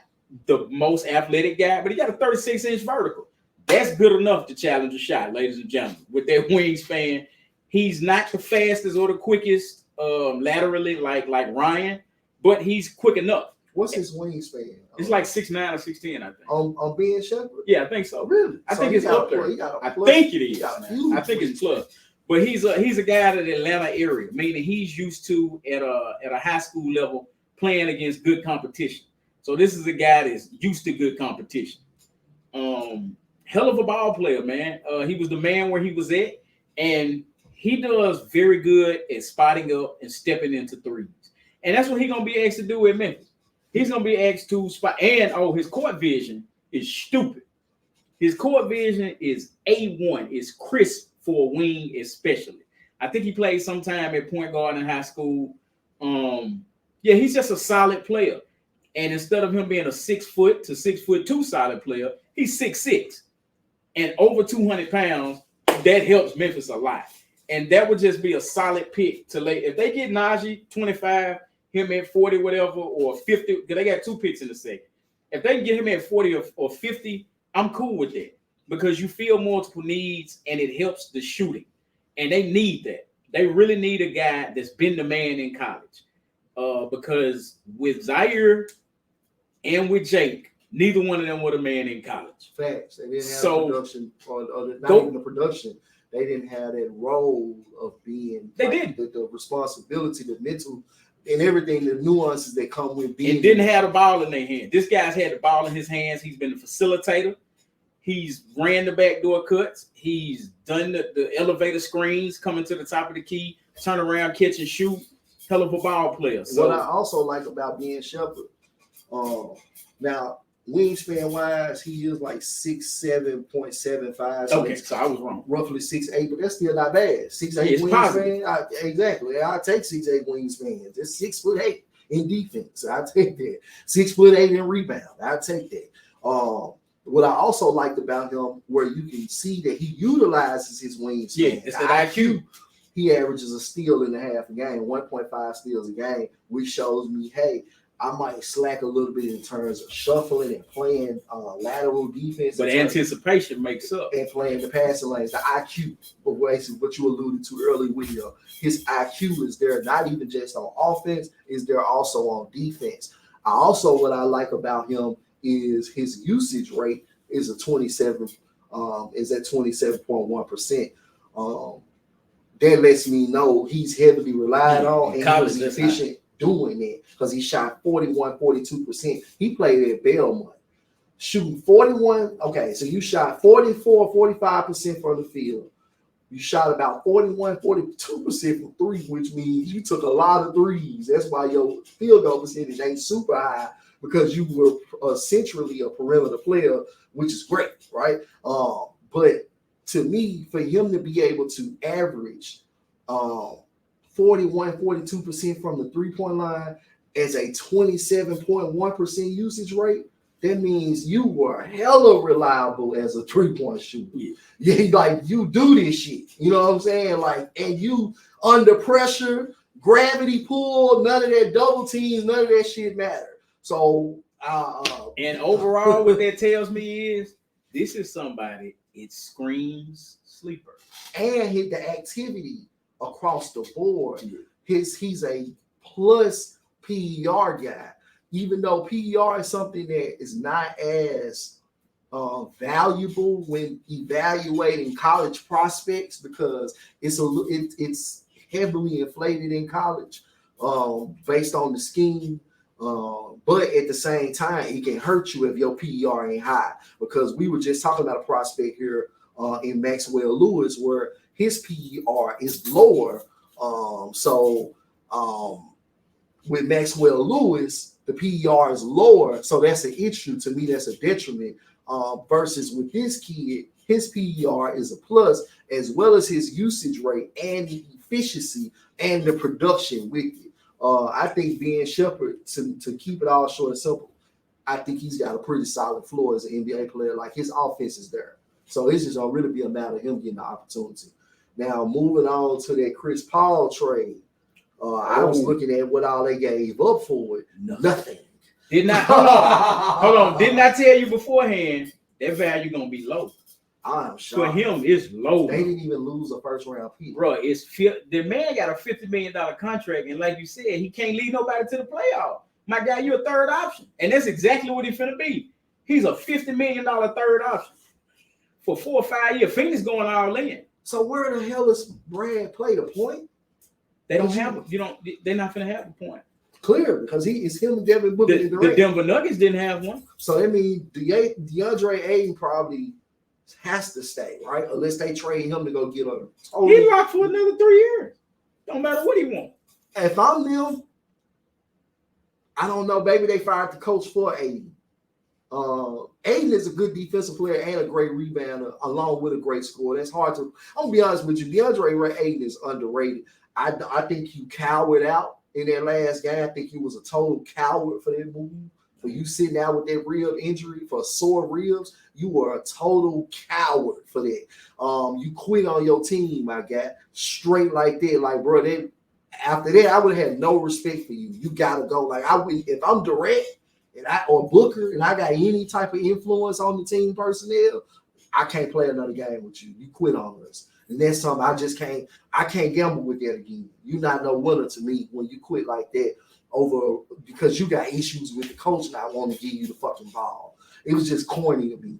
the most athletic guy, but he got a 36-inch vertical. That's good enough to challenge a shot, ladies and gentlemen. With that wingspan, he's not the fastest or the quickest laterally like Ryan, but he's quick enough. What's his wingspan? It's like 6'9" or 6'10", I think. On Ben Shepherd? Yeah, I think so. Really? I think it's up there. I think it is. I think it's plus. But he's a guy out of the Atlanta area, meaning he's used to at a high school level playing against good competition. So this is a guy that's used to good competition. Hell of a ball player, man. He was the man where he was at, and he does very good at spotting up and stepping into threes. And that's what he's gonna be asked to do at Memphis. He's gonna be asked to spot, and his court vision is stupid. His court vision is A1. It's crisp for a wing, especially. I think he played sometime at point guard in high school. He's just a solid player. And instead of him being a 6 foot to 6'2" solid player, he's 6'6" and over 200 pounds. That helps Memphis a lot. And that would just be a solid pick to lay. If they get Najee 25, him at 40, whatever, or 50, because they got 2 picks in the second. If they can get him at 40 or 50, I'm cool with that because you feel multiple needs and it helps the shooting. And they need that. They really need a guy that's been the man in college. Because with Zaire and with Jake, neither one of them were the man in college. Facts. They didn't have the production, or not even the production. They didn't have that role of being the responsibility, the mental, and everything, the nuances that come with being. And didn't have the ball in their hand. This guy's had the ball in his hands. He's been a facilitator. He's ran the backdoor cuts. He's done the elevator screens, coming to the top of the key, turn around, catch and shoot. Hell of a ball player. So what I also like about Ben Shepherd, now wingspan wise, he is like 6'7.75". Okay, so I was wrong. Roughly 6'8", but that's still not bad. 6'8" wingspan. Exactly. I take 6'8" wingspan. Just 6'8" in defense. I take that. 6'8" in rebound. I take that. What I also liked about him, where you can see that he utilizes his wingspan. Yeah, it's that IQ. He averages a steal and a half a game, 1.5 steals a game, which shows me, hey, I might slack a little bit in terms of shuffling and playing lateral defense. But anticipation makes up. And playing the passing lanes, the IQ, but what you alluded to earlier, Will. His IQ is there, not even just on offense, is there also on defense. What I like about him is his usage rate is at 27.1%. That lets me know he's heavily relied on and he was efficient doing it because he shot 42%. He played at Belmont, shooting 41. Okay, so you shot 45% from the field. You shot about 42% from three, which means you took a lot of threes. That's why your field goal percentage ain't super high, because you were essentially a perimeter player, which is great, right? But to me, for him to be able to average 42% from the three-point line as a 27.1% usage rate, that means you were hella reliable as a three-point shooter. Yeah, like you do this shit. You know what I'm saying? Like, and you under pressure, gravity pull, none of that double teams, none of that shit matter. So, and overall, what that tells me is this is somebody. It screams sleeper. And hit the activity across the board. He's a plus PER guy, even though PER is something that is not as valuable when evaluating college prospects, because it's heavily inflated in college based on the scheme. But at the same time, it can hurt you if your PER ain't high, because we were just talking about a prospect here in Maxwell Lewis where his PER is lower. With Maxwell Lewis, the PER is lower, so that's an issue. To me, that's a detriment. Versus with this kid, his PER is a plus, as well as his usage rate and the efficiency and the production with it. I think Ben Shepherd, to keep it all short and simple, I think he's got a pretty solid floor as an NBA player. Like, his offense is there. So it's just going to really be a matter of him getting the opportunity. Now, moving on to that Chris Paul trade, I was looking at what all they gave up for it. Nothing. Didn't I? Hold on. Didn't I tell you beforehand that value going to be low? I'm shocked. For him, it's low. They didn't even lose a first-round pick. Bro, the man got a $50 million contract, and like you said, he can't lead nobody to the playoff. My guy, you're a third option, and that's exactly what he's finna be. He's a $50 million third option for 4 or 5 years. Phoenix going all in. So where the hell is Brad play the point? They don't have. They're not finna have a point. Clear, because it's him and Devin Booker. The Denver Nuggets didn't have one. So that means DeAndre Ayton probably has to stay, right? Unless they trade him to go get a total. He locked for another 3 years. Don't matter what he wants. If I'm them, I don't know. Maybe they fired the coach for Ayton. Ayton is a good defensive player and a great rebounder, along with a great scorer. That's hard to. I'm gonna be honest with you. DeAndre Ayton is underrated. I think you cowered out in that last game. I think he was a total coward for that move. For you sitting out with that rib injury for sore ribs, you were a total coward for that. You quit on your team, my guy, straight like that. Like, bro, after that, I would have had no respect for you. You gotta go. Like, if I'm Durant or Booker and I got any type of influence on the team personnel, I can't play another game with you. You quit on us. And that's something I can't gamble with that again. You're not no winner to me when you quit like that because you got issues with the coach not wanting to give you the fucking ball. It was just corny to me.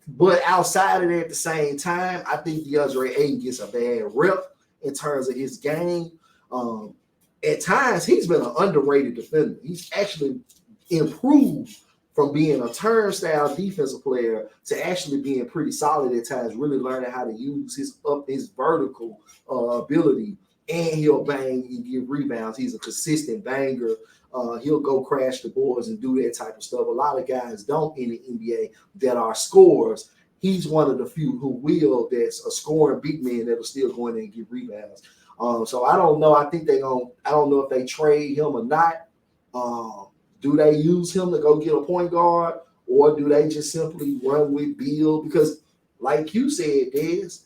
But outside of that, at the same time, I think DeAndre Ayton gets a bad rep in terms of his game. At times, he's been an underrated defender. He's actually improved from being a turnstile defensive player to actually being pretty solid at times, really learning how to use his vertical ability. And he'll bang and give rebounds. He's a consistent banger. He'll go crash the boards and do that type of stuff. A lot of guys don't in the NBA that are scorers. He's one of the few who will, that's a scoring big man that'll still go in there and give rebounds. So I don't know. I don't know if they trade him or not. Do they use him to go get a point guard, or do they just simply run with Beal? Because, like you said, Dez,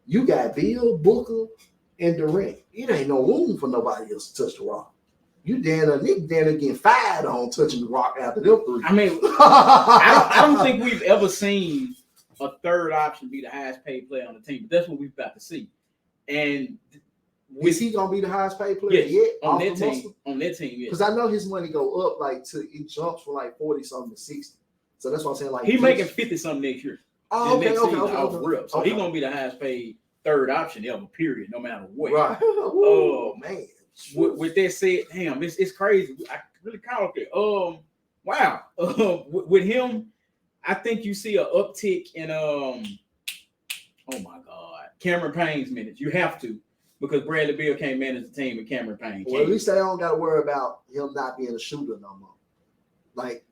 you got Beal, Booker, and Durant. It ain't no room for nobody else to touch the rock. You Nick getting fired on touching the rock after them 3. I mean, I don't think we've ever seen a third option be the highest paid player on the team, but that's what we've got to see. And is he gonna be the highest paid player yet on that team? On that team, yes. Because I know his money go up it jumps from like 40 something to 60. So that's what I'm saying. Like he making 50 something next year. Oh, okay. So he's gonna be the highest paid third option ever, period, no matter what. Right. Oh man. With that said, damn, it's crazy. I really caught it. Wow. With him, I think you see an uptick in oh my God, Cameron Payne's minutes. You have to, because Bradley Beal can't manage the team with Cameron Payne. Well, at least they don't got to worry about him not being a shooter no more. Like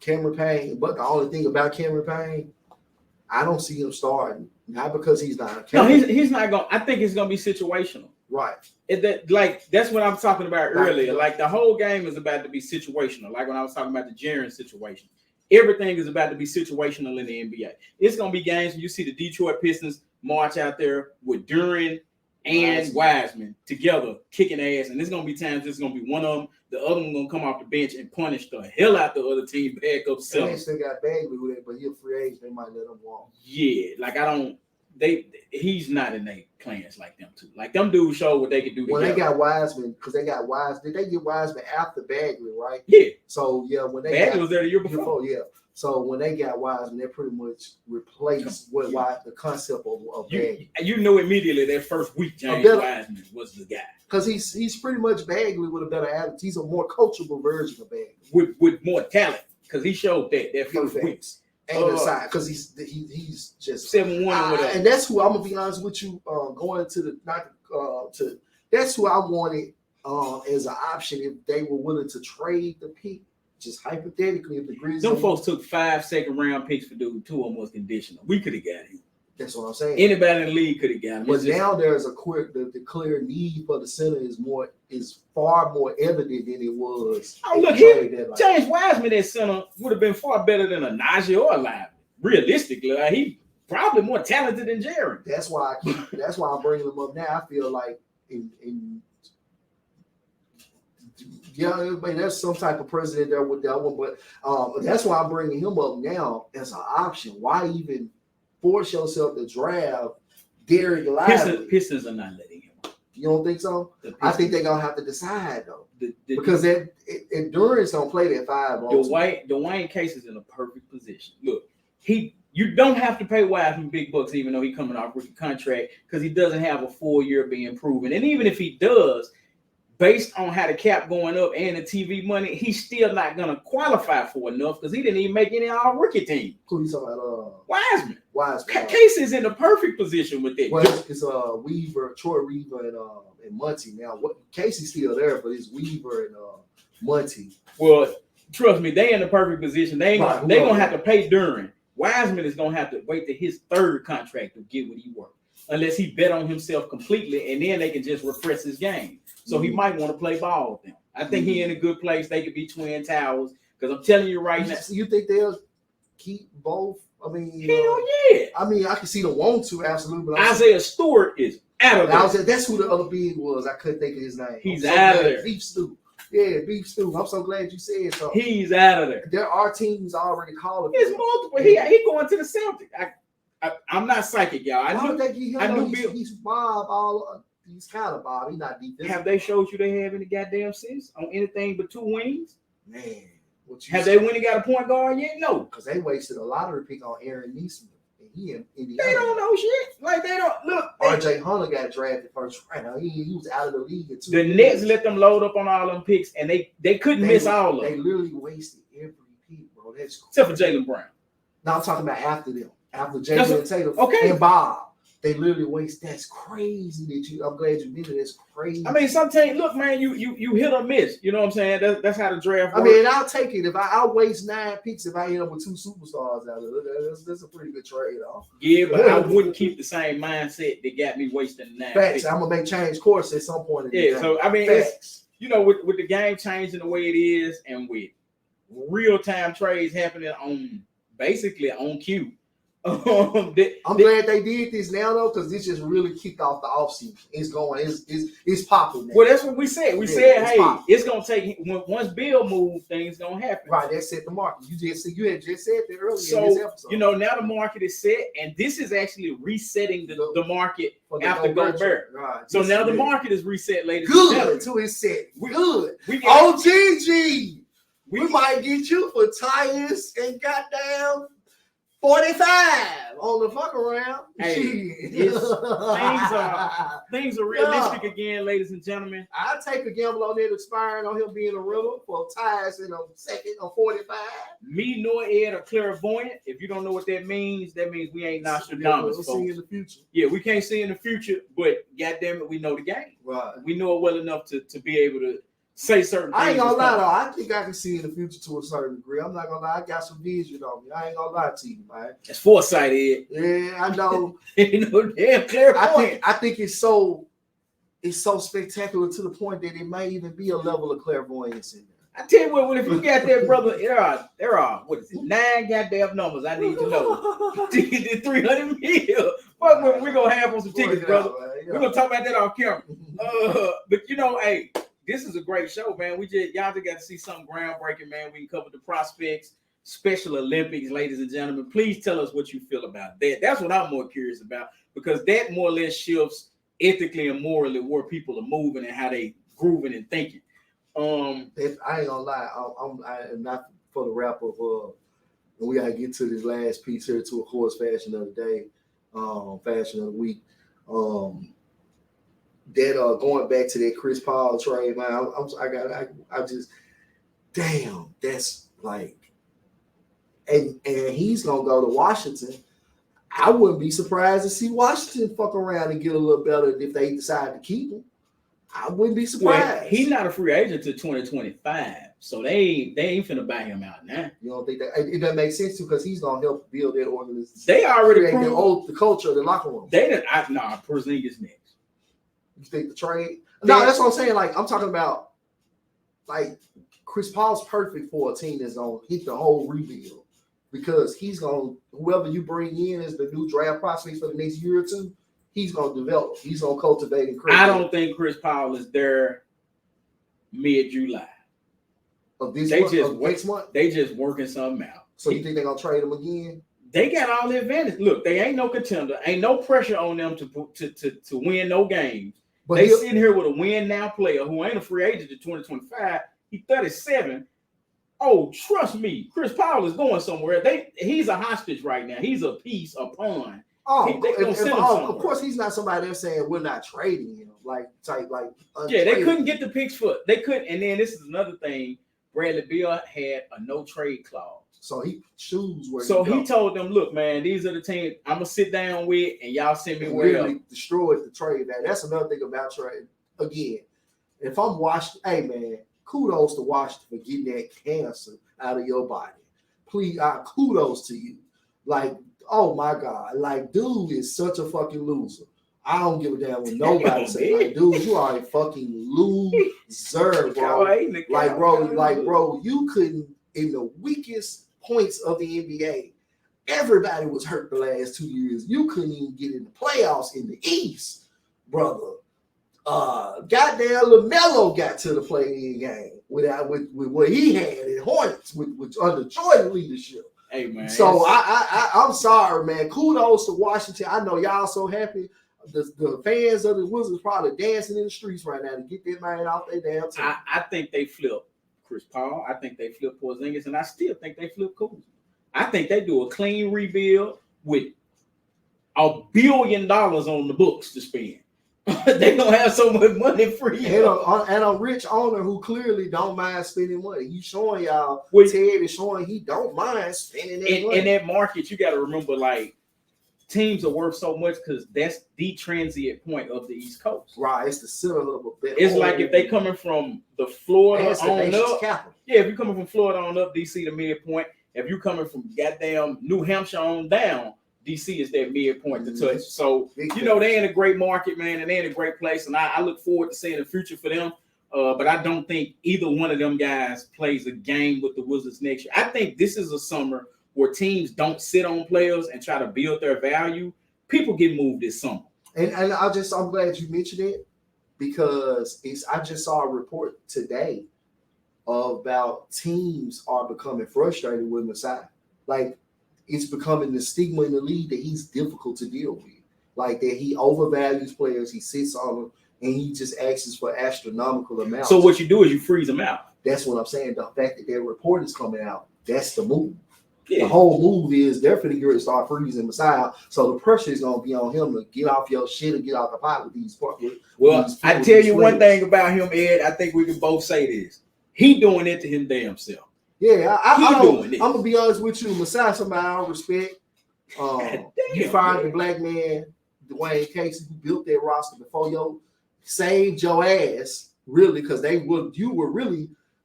Cameron Payne, but the only thing about Cameron Payne, I don't see him starting. Not because he's not. No, he's not going. I think it's going to be situational. Right. That's what I'm talking about earlier. Like the whole game is about to be situational. Like when I was talking about the Jaren situation, everything is about to be situational in the NBA. It's going to be games when you see the Detroit Pistons march out there with Duren and Wiseman together kicking ass, and there's going to be times it's going to be one of them. The other one going to come off the bench and punish the hell out the other team. Back up center. They still got Bagley with it, but he's a free agent. They might let him walk. Yeah, like he's not in their plans like them too. Like them dudes show what they can do. When they got Wiseman, because they got Wiseman, did they get Wiseman after Bagley, right? Yeah. So yeah, when they Bagley was there the year before. Yeah. So when they got Wiseman, they pretty much replaced the concept of Bagley. You know immediately that first week James Wiseman was the guy. Because he's pretty much Bagley with a better attitude. He's a more coachable version of Bagley. With more talent, because he showed that first week. And aside, because he's just 7-1 or whatever. And that's who I'm gonna be honest with you. Going to that's who I wanted as an option if they were willing to trade the pick. Just hypothetically, if the Grizzlies, them folks took 5 second-round picks for dude, 2 of them was conditional. We could have got him. That's what I'm saying. Anybody in the league could have got him. But now there's the clear need for the center is far more evident than it was. Oh, look here, James Wiseman at center would have been far better than a Najee or a Lively. Realistically, like, he probably more talented than Jaren. That's why I'm bringing him up now. I feel like there's some type of president there with that one, but that's why I'm bringing him up now as an option. Why even force yourself to draft Derek Lively? Pistons are not letting him up. You don't think so? I think they're gonna have to decide though, because Endurance don't play that 5. Dwayne Case is in a perfect position. Look, you don't have to pay Wiseman big bucks, even though he's coming off rookie contract, because he doesn't have a full year being proven. And even if he does, based on how the cap going up and the TV money, he's still not going to qualify for enough because he didn't even make any all-rookie team. Who you talking about? Wiseman. Wiseman. Case is in the perfect position with that. Well, it's Weaver, Troy Weaver, and Monty. Now, Casey's still there, but it's Weaver and Monty. Well, trust me, they in the perfect position. They gonna have to pay Duren. Wiseman is gonna have to wait to his 3rd contract to get what he worth, unless he bet on himself completely, and then they can just refresh his game. So he might want to play ball with them. I think he in a good place. They could be twin towers. Because I'm telling you right now. You think they'll keep both? I mean, hell yeah. I mean, I can see the want to, absolutely. But Isaiah Stewart is out of there. That's who the other big was. I couldn't think of his name. He's out of there. Beef Stew. Yeah, Beef Stew. I'm so glad you said so. He's out of there. There are teams already calling. There's multiple. He going to the Celtics. I'm not psychic, y'all. I knew he's Bob all. He's kind of Bob. He's not defensive. Have they showed you they have any goddamn sense on anything but 2 wins? Man. Have they went and got a point guard yet? No. Because they wasted a lottery pick on Aaron Neesmith. And he in Indiana. They don't know shit. Like, they don't. Look. RJ Hunter got drafted first round. He was out of the league in 2 The years. Nets let them load up on all them picks, and they couldn't miss all of them. They literally wasted every pick, bro. That's cool. Except for Jaylen Brown. No, I'm talking about after them. After Jaylen Tatum and Bob. They literally waste. That's crazy. I'm glad you did it. That's crazy. I mean, sometimes look, man, you hit or miss. You know what I'm saying? That's how the draft works. I mean, I'll take it. If I'll waste 9 picks if I end up with 2 superstars out of it. That's a pretty good trade off. Yeah, but I wouldn't keep the same mindset that got me wasting 9 Facts. picks. I'm gonna change course at some point. So I mean, it's, with the game changing the way it is, and with real time trades happening on basically on cue. I'm glad they did this now though, because this just really kicked off the offseason. It's going, it's popping now. Well, that's what we said. We said, hey, popping. It's gonna take once Bill moves, things gonna happen. Right, that set the market. You had just said that earlier so, in this episode. You know, now the market is set, and this is actually resetting the market after Gobert. Right. So now the market is reset, ladies. Good to it's set. Good. OGG. We might get you for tires and goddamn 45 on the fuck around. Hey, things are realistic again, ladies and gentlemen. I'll take a gamble on it expiring on him being a rental for tires in a second or 45. Me nor Ed are clairvoyant. If you don't know what that means we ain't Nostradamus. We'll see in the future. Yeah, we can't see in the future, but goddamn it, we know the game. Right. We know it well enough to be able to say certain things. I ain't gonna lie though. I think I can see in the future to a certain degree. I'm not gonna lie. I got some vision on me. I ain't gonna lie to you, man. It's foresight, Ed. Yeah, I know. Damn clairvoyant. I think it's so spectacular to the point that it may even be a level of clairvoyance in there. I tell you what, if you got that, brother, there are what is it? 9 goddamn numbers I need to know. 300 mil. But we're gonna have on some tickets, brother. We're gonna talk about that off camera. But you know, hey. This is a great show, man. Y'all just got to see something groundbreaking, man. We can cover the prospects, Special Olympics, ladies and gentlemen. Please tell us what you feel about that. That's what I'm more curious about, because that more or less shifts ethically and morally where people are moving and how they grooving and thinking. I ain't gonna lie, I'm not for the wrap up. We gotta get to this last piece here to, of course, fashion of the day, fashion of the week. That going back to that Chris Paul trade, man, I just damn, that's like, and he's gonna go to Washington. I wouldn't be surprised to see Washington fuck around and get a little better if they decide to keep him. I wouldn't be surprised. Well, he's not a free agent till 2025, so they ain't finna buy him out now. You don't think that it doesn't make sense to, because he's gonna help build that organization. They already proved the culture of the locker room. They didn't. Porzingis next. You think the trade? No, that's what I'm saying. Like, I'm talking about, like, Chris Paul's perfect for a team that's gonna hit the whole rebuild, because he's gonna, whoever you bring in as the new draft prospects for the next year or two, he's gonna develop. He's gonna cultivate and create. I don't think Chris Paul is there mid-July. Next month? They just working something out. So you think they're gonna trade him again? They got all the advantage. Look, they ain't no contender. Ain't no pressure on them to win no games. But they sitting here with a win now player who ain't a free agent to 2025. He's 37. Oh, trust me, Chris Paul is going somewhere. He's a hostage right now. He's a piece, a pawn. Of course, he's not somebody that's saying we're not trading him. They couldn't get the picks for. They couldn't. And then this is another thing. Bradley Beal had a no trade clause. So he choose where. So he told them, "Look, man, these are the teams I'm gonna sit down with, and y'all send me where." Really destroyed the trade, man. That's another thing about trade. Again, if I'm Washington, hey man, kudos to Washington for getting that cancer out of your body. Please, kudos to you. Like, oh my God, like, dude is such a fucking loser. I don't give a damn what nobody say. Like, dude, you are a fucking loser, bro. Bro, you couldn't, in the weakest points of the NBA, everybody was hurt the last 2 years. You couldn't even get in the playoffs in the East, brother. Goddamn LaMelo got to the play-in game with what he had in Hornets with under Jordan leadership. Hey man. So I'm sorry, man. Kudos to Washington. I know y'all so happy. The fans of the Wizards probably dancing in the streets right now to get that man off their damn team. I think they flip Chris Paul. I think they flip Porzingis, and I still think they flip Kuzma. I think they do a clean rebuild with $1 billion on the books to spend. They don't have so much money free. And a rich owner who clearly don't mind spending money. He's showing y'all. Ted is showing he don't mind spending that money. In that market, you got to remember, like, teams are worth so much because that's the transient point of the East Coast. Right, it's the center of a bit. It's like if they coming from the Florida on up. Capital. Yeah, if you're coming from Florida on up, DC the midpoint. If you're coming from goddamn New Hampshire on down, DC is that midpoint to touch. So, you know, they're in a great market, man, and they're in a great place. And I look forward to seeing the future for them. But I don't think either one of them guys plays a game with the Wizards next year. I think this is a summer where teams don't sit on players and try to build their value, people get moved this summer. And I'm glad you mentioned it because I just saw a report today about teams are becoming frustrated with Masai. Like it's becoming the stigma in the league that he's difficult to deal with. Like that he overvalues players, he sits on them, and he just asks for astronomical amounts. So what you do is you freeze them out. That's what I'm saying. The fact that their report is coming out, that's the move. Yeah. The whole move is they're finna get ready to start freezing Masai. So the pressure is gonna be on him to get off your shit and get out the pot with these. I tell you one thing about him, Ed. I think we can both say this. He doing it to his damn self. Yeah, I'm gonna be honest with you. Masai, somebody I don't respect. You fired the black man, Dwayne Casey, who built that roster before you, saved your ass really because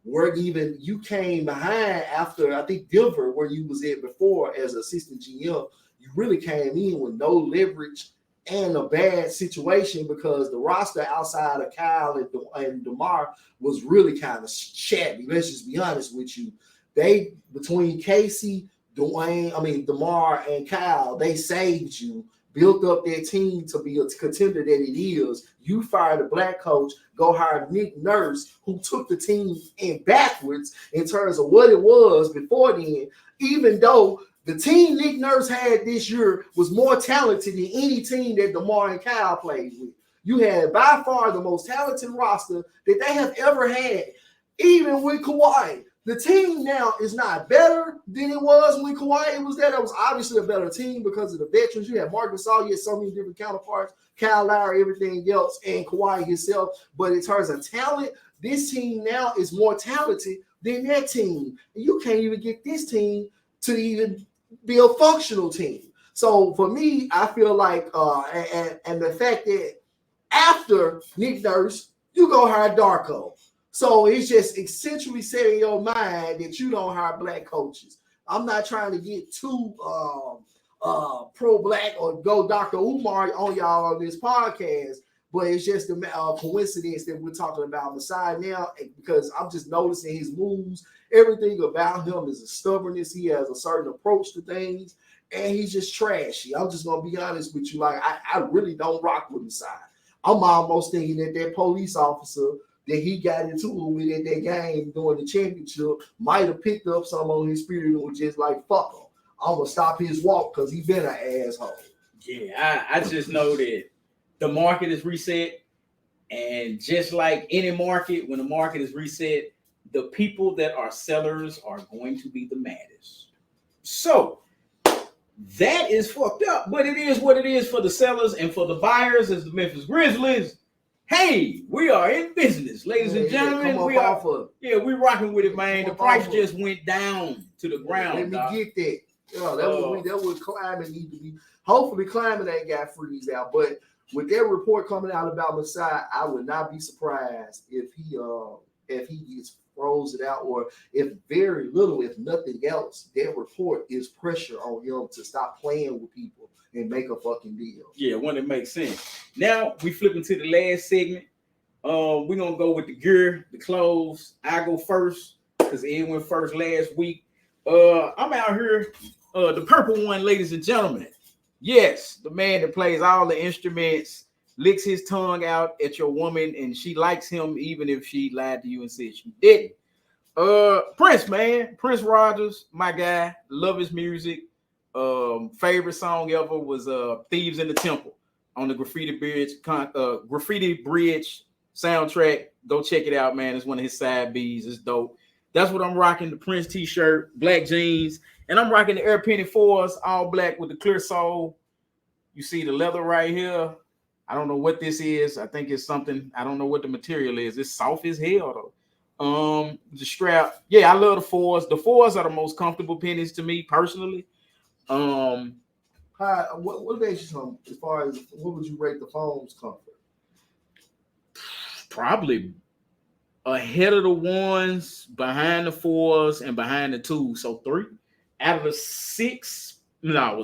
you came behind after I think Denver, where you was at before as assistant GM. You really came in with no leverage and a bad situation because the roster outside of Kyle and DeMar was really kind of shabby. Let's just be honest with you. They between Casey, DeMar and Kyle, they saved you, built up their team to be a contender that it is. You fired a black coach, go hire Nick Nurse, who took the team in backwards in terms of what it was before then, even though the team Nick Nurse had this year was more talented than any team that DeMar and Kyle played with. You had by far the most talented roster that they have ever had, even with Kawhi. The team now is not better than it was when Kawhi was there. That was obviously a better team because of the veterans. You had Marc Gasol, you had so many different counterparts, Kyle Lowry, everything else, and Kawhi himself. But in terms of talent, this team now is more talented than that team. And you can't even get this team to even be a functional team. So for me, I feel like, and the fact that after Nick Nurse, you go hire Darko. So it's just essentially setting your mind that you don't hire black coaches. I'm not trying to get too pro-black or go Dr. Umar on y'all on this podcast, but it's just a coincidence that we're talking about Masai now because I'm just noticing his moves. Everything about him is a stubbornness. He has a certain approach to things, and he's just trashy. I'm just going to be honest with you. Like, I really don't rock with Masai. I'm almost thinking that police officer that he got into it with at that game during the championship might have picked up some on his spirit and was just like, fuck him. I'm going to stop his walk because he's been an asshole. Yeah, I just know that the market is reset. And just like any market, when the market is reset, the people that are sellers are going to be the maddest. So that is fucked up, but it is what it is for the sellers and for the buyers as the Memphis Grizzlies. Hey, we are in business, ladies and gentlemen. We're rocking with it, man. The price just went down to the ground. Let me get that. That would climate need to be. Hopefully, climate ain't got freeze out. But with that report coming out about Masai, I would not be surprised if he gets frozen out, or if very little, if nothing else, that report is pressure on him to stop playing with people and make a fucking deal. Yeah, when it makes sense. Now we flip into the last segment. We're gonna go with the gear, the clothes. I go first because Ed went first last week. I'm out here, the purple one, ladies and gentlemen. Yes, the man that plays all the instruments, licks his tongue out at your woman, and she likes him even if she lied to you and said she didn't. Prince, man, Prince Rogers, my guy, love his music. Favorite song ever was Thieves in the Temple on the Graffiti Bridge soundtrack. Go check it out, man. It's one of his side B's. It's dope. That's what I'm rocking, the Prince t-shirt, black jeans, and I'm rocking the Air Penny 4s, all black with the clear sole. You see the leather right here. I don't know what this is. I think it's something. I don't know what the material is. It's soft as hell, though. The strap. Yeah, I love the 4s. The 4s are the most comfortable pennies to me, personally. What makes you as far as what would you rate the foam's comfort? Probably ahead of the 1s, behind the 4s, and behind the 2s. So 3 out of the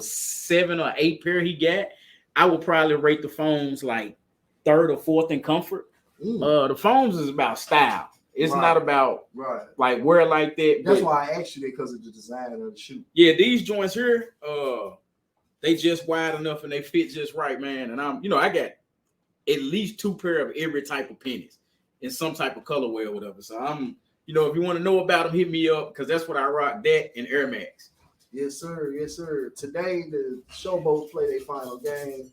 7 or 8 pair he got. I would probably rate the foams like 3rd or 4th in comfort. The foams is about style. It's not about right. like wear like that. That's why I asked you that, because of the design of the shoe. Yeah, these joints here, they just wide enough and they fit just right, man. And I got at least 2 pair of every type of pennies in some type of colorway or whatever. So if you want to know about them, hit me up, because that's what I rock, that and Air Max. Yes, sir. Yes, sir. Today, the Showboats play their final game.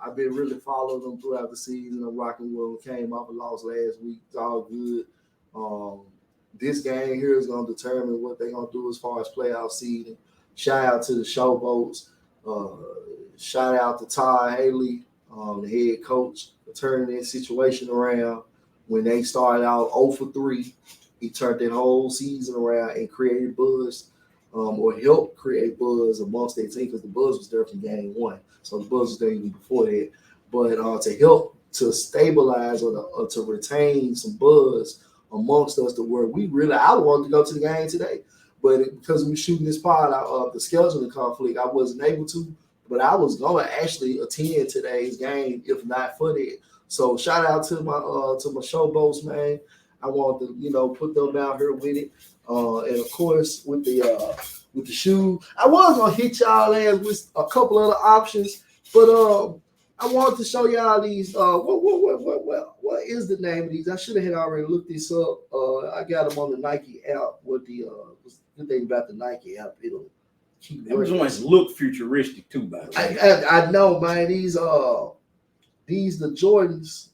I've been really following them throughout the season. I'm rocking with them. Came off a loss last week. It's all good. This game here is going to determine what they're going to do as far as playoff seeding. Shout out to the Showboats. Shout out to Todd Haley, the head coach, for turning that situation around. When they started out 0 for 3, he turned that whole season around and created buzz, or helped create buzz amongst their team, because the buzz was there from game 1. So the buzz was there even before that. But to help to stabilize or to retain some buzz amongst us, to where I wanted to go to the game today. But because we were shooting this pod out of the scheduling conflict, I wasn't able to. But I was going to actually attend today's game if not for that. So shout out to my Showboats, man. I want to put them out here with it, and of course with the shoe. I was gonna hit y'all ass with a couple other options, but I wanted to show y'all these. What is the name of these? I should have had already looked this up. I got them on the Nike app. What the good thing about the Nike app, it'll keep. Them joints look futuristic too, by the way. I know, man. These the Jordans.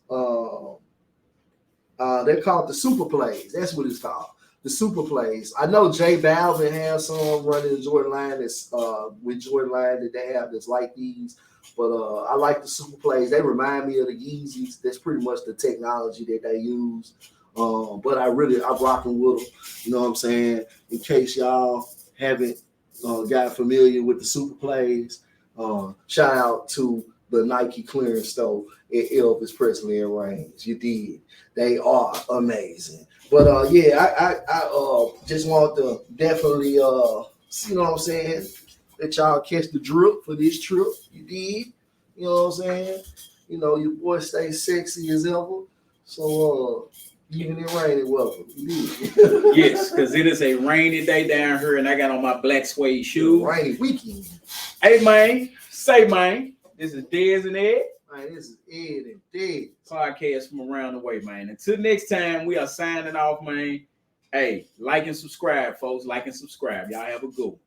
They're called the Super Plays. That's what it's called. The Super Plays. I know J Balvin has some running the Jordan line that's with Jordan line that they have that's like these. But I like the Super Plays. They remind me of the Yeezys. That's pretty much the technology that they use. But I'm rocking with them. You know what I'm saying? In case y'all haven't got familiar with the Super Plays, shout out to the Nike clearance store at Elvis Presley and Reigns. You did. They are amazing. But I just want to definitely you know what I'm saying, let y'all catch the drip for this trip. You did. You know what I'm saying? Your boy stays sexy as ever. So even in rainy weather. You did. Yes, because it is a rainy day down here, and I got on my black suede shoes. Rainy weekend. Hey man, this is Dez and Ed. Man, this is Ed and Dez. Podcast from around the way, man. Until next time, we are signing off, man. Hey, like and subscribe, folks. Like and subscribe. Y'all have a good one.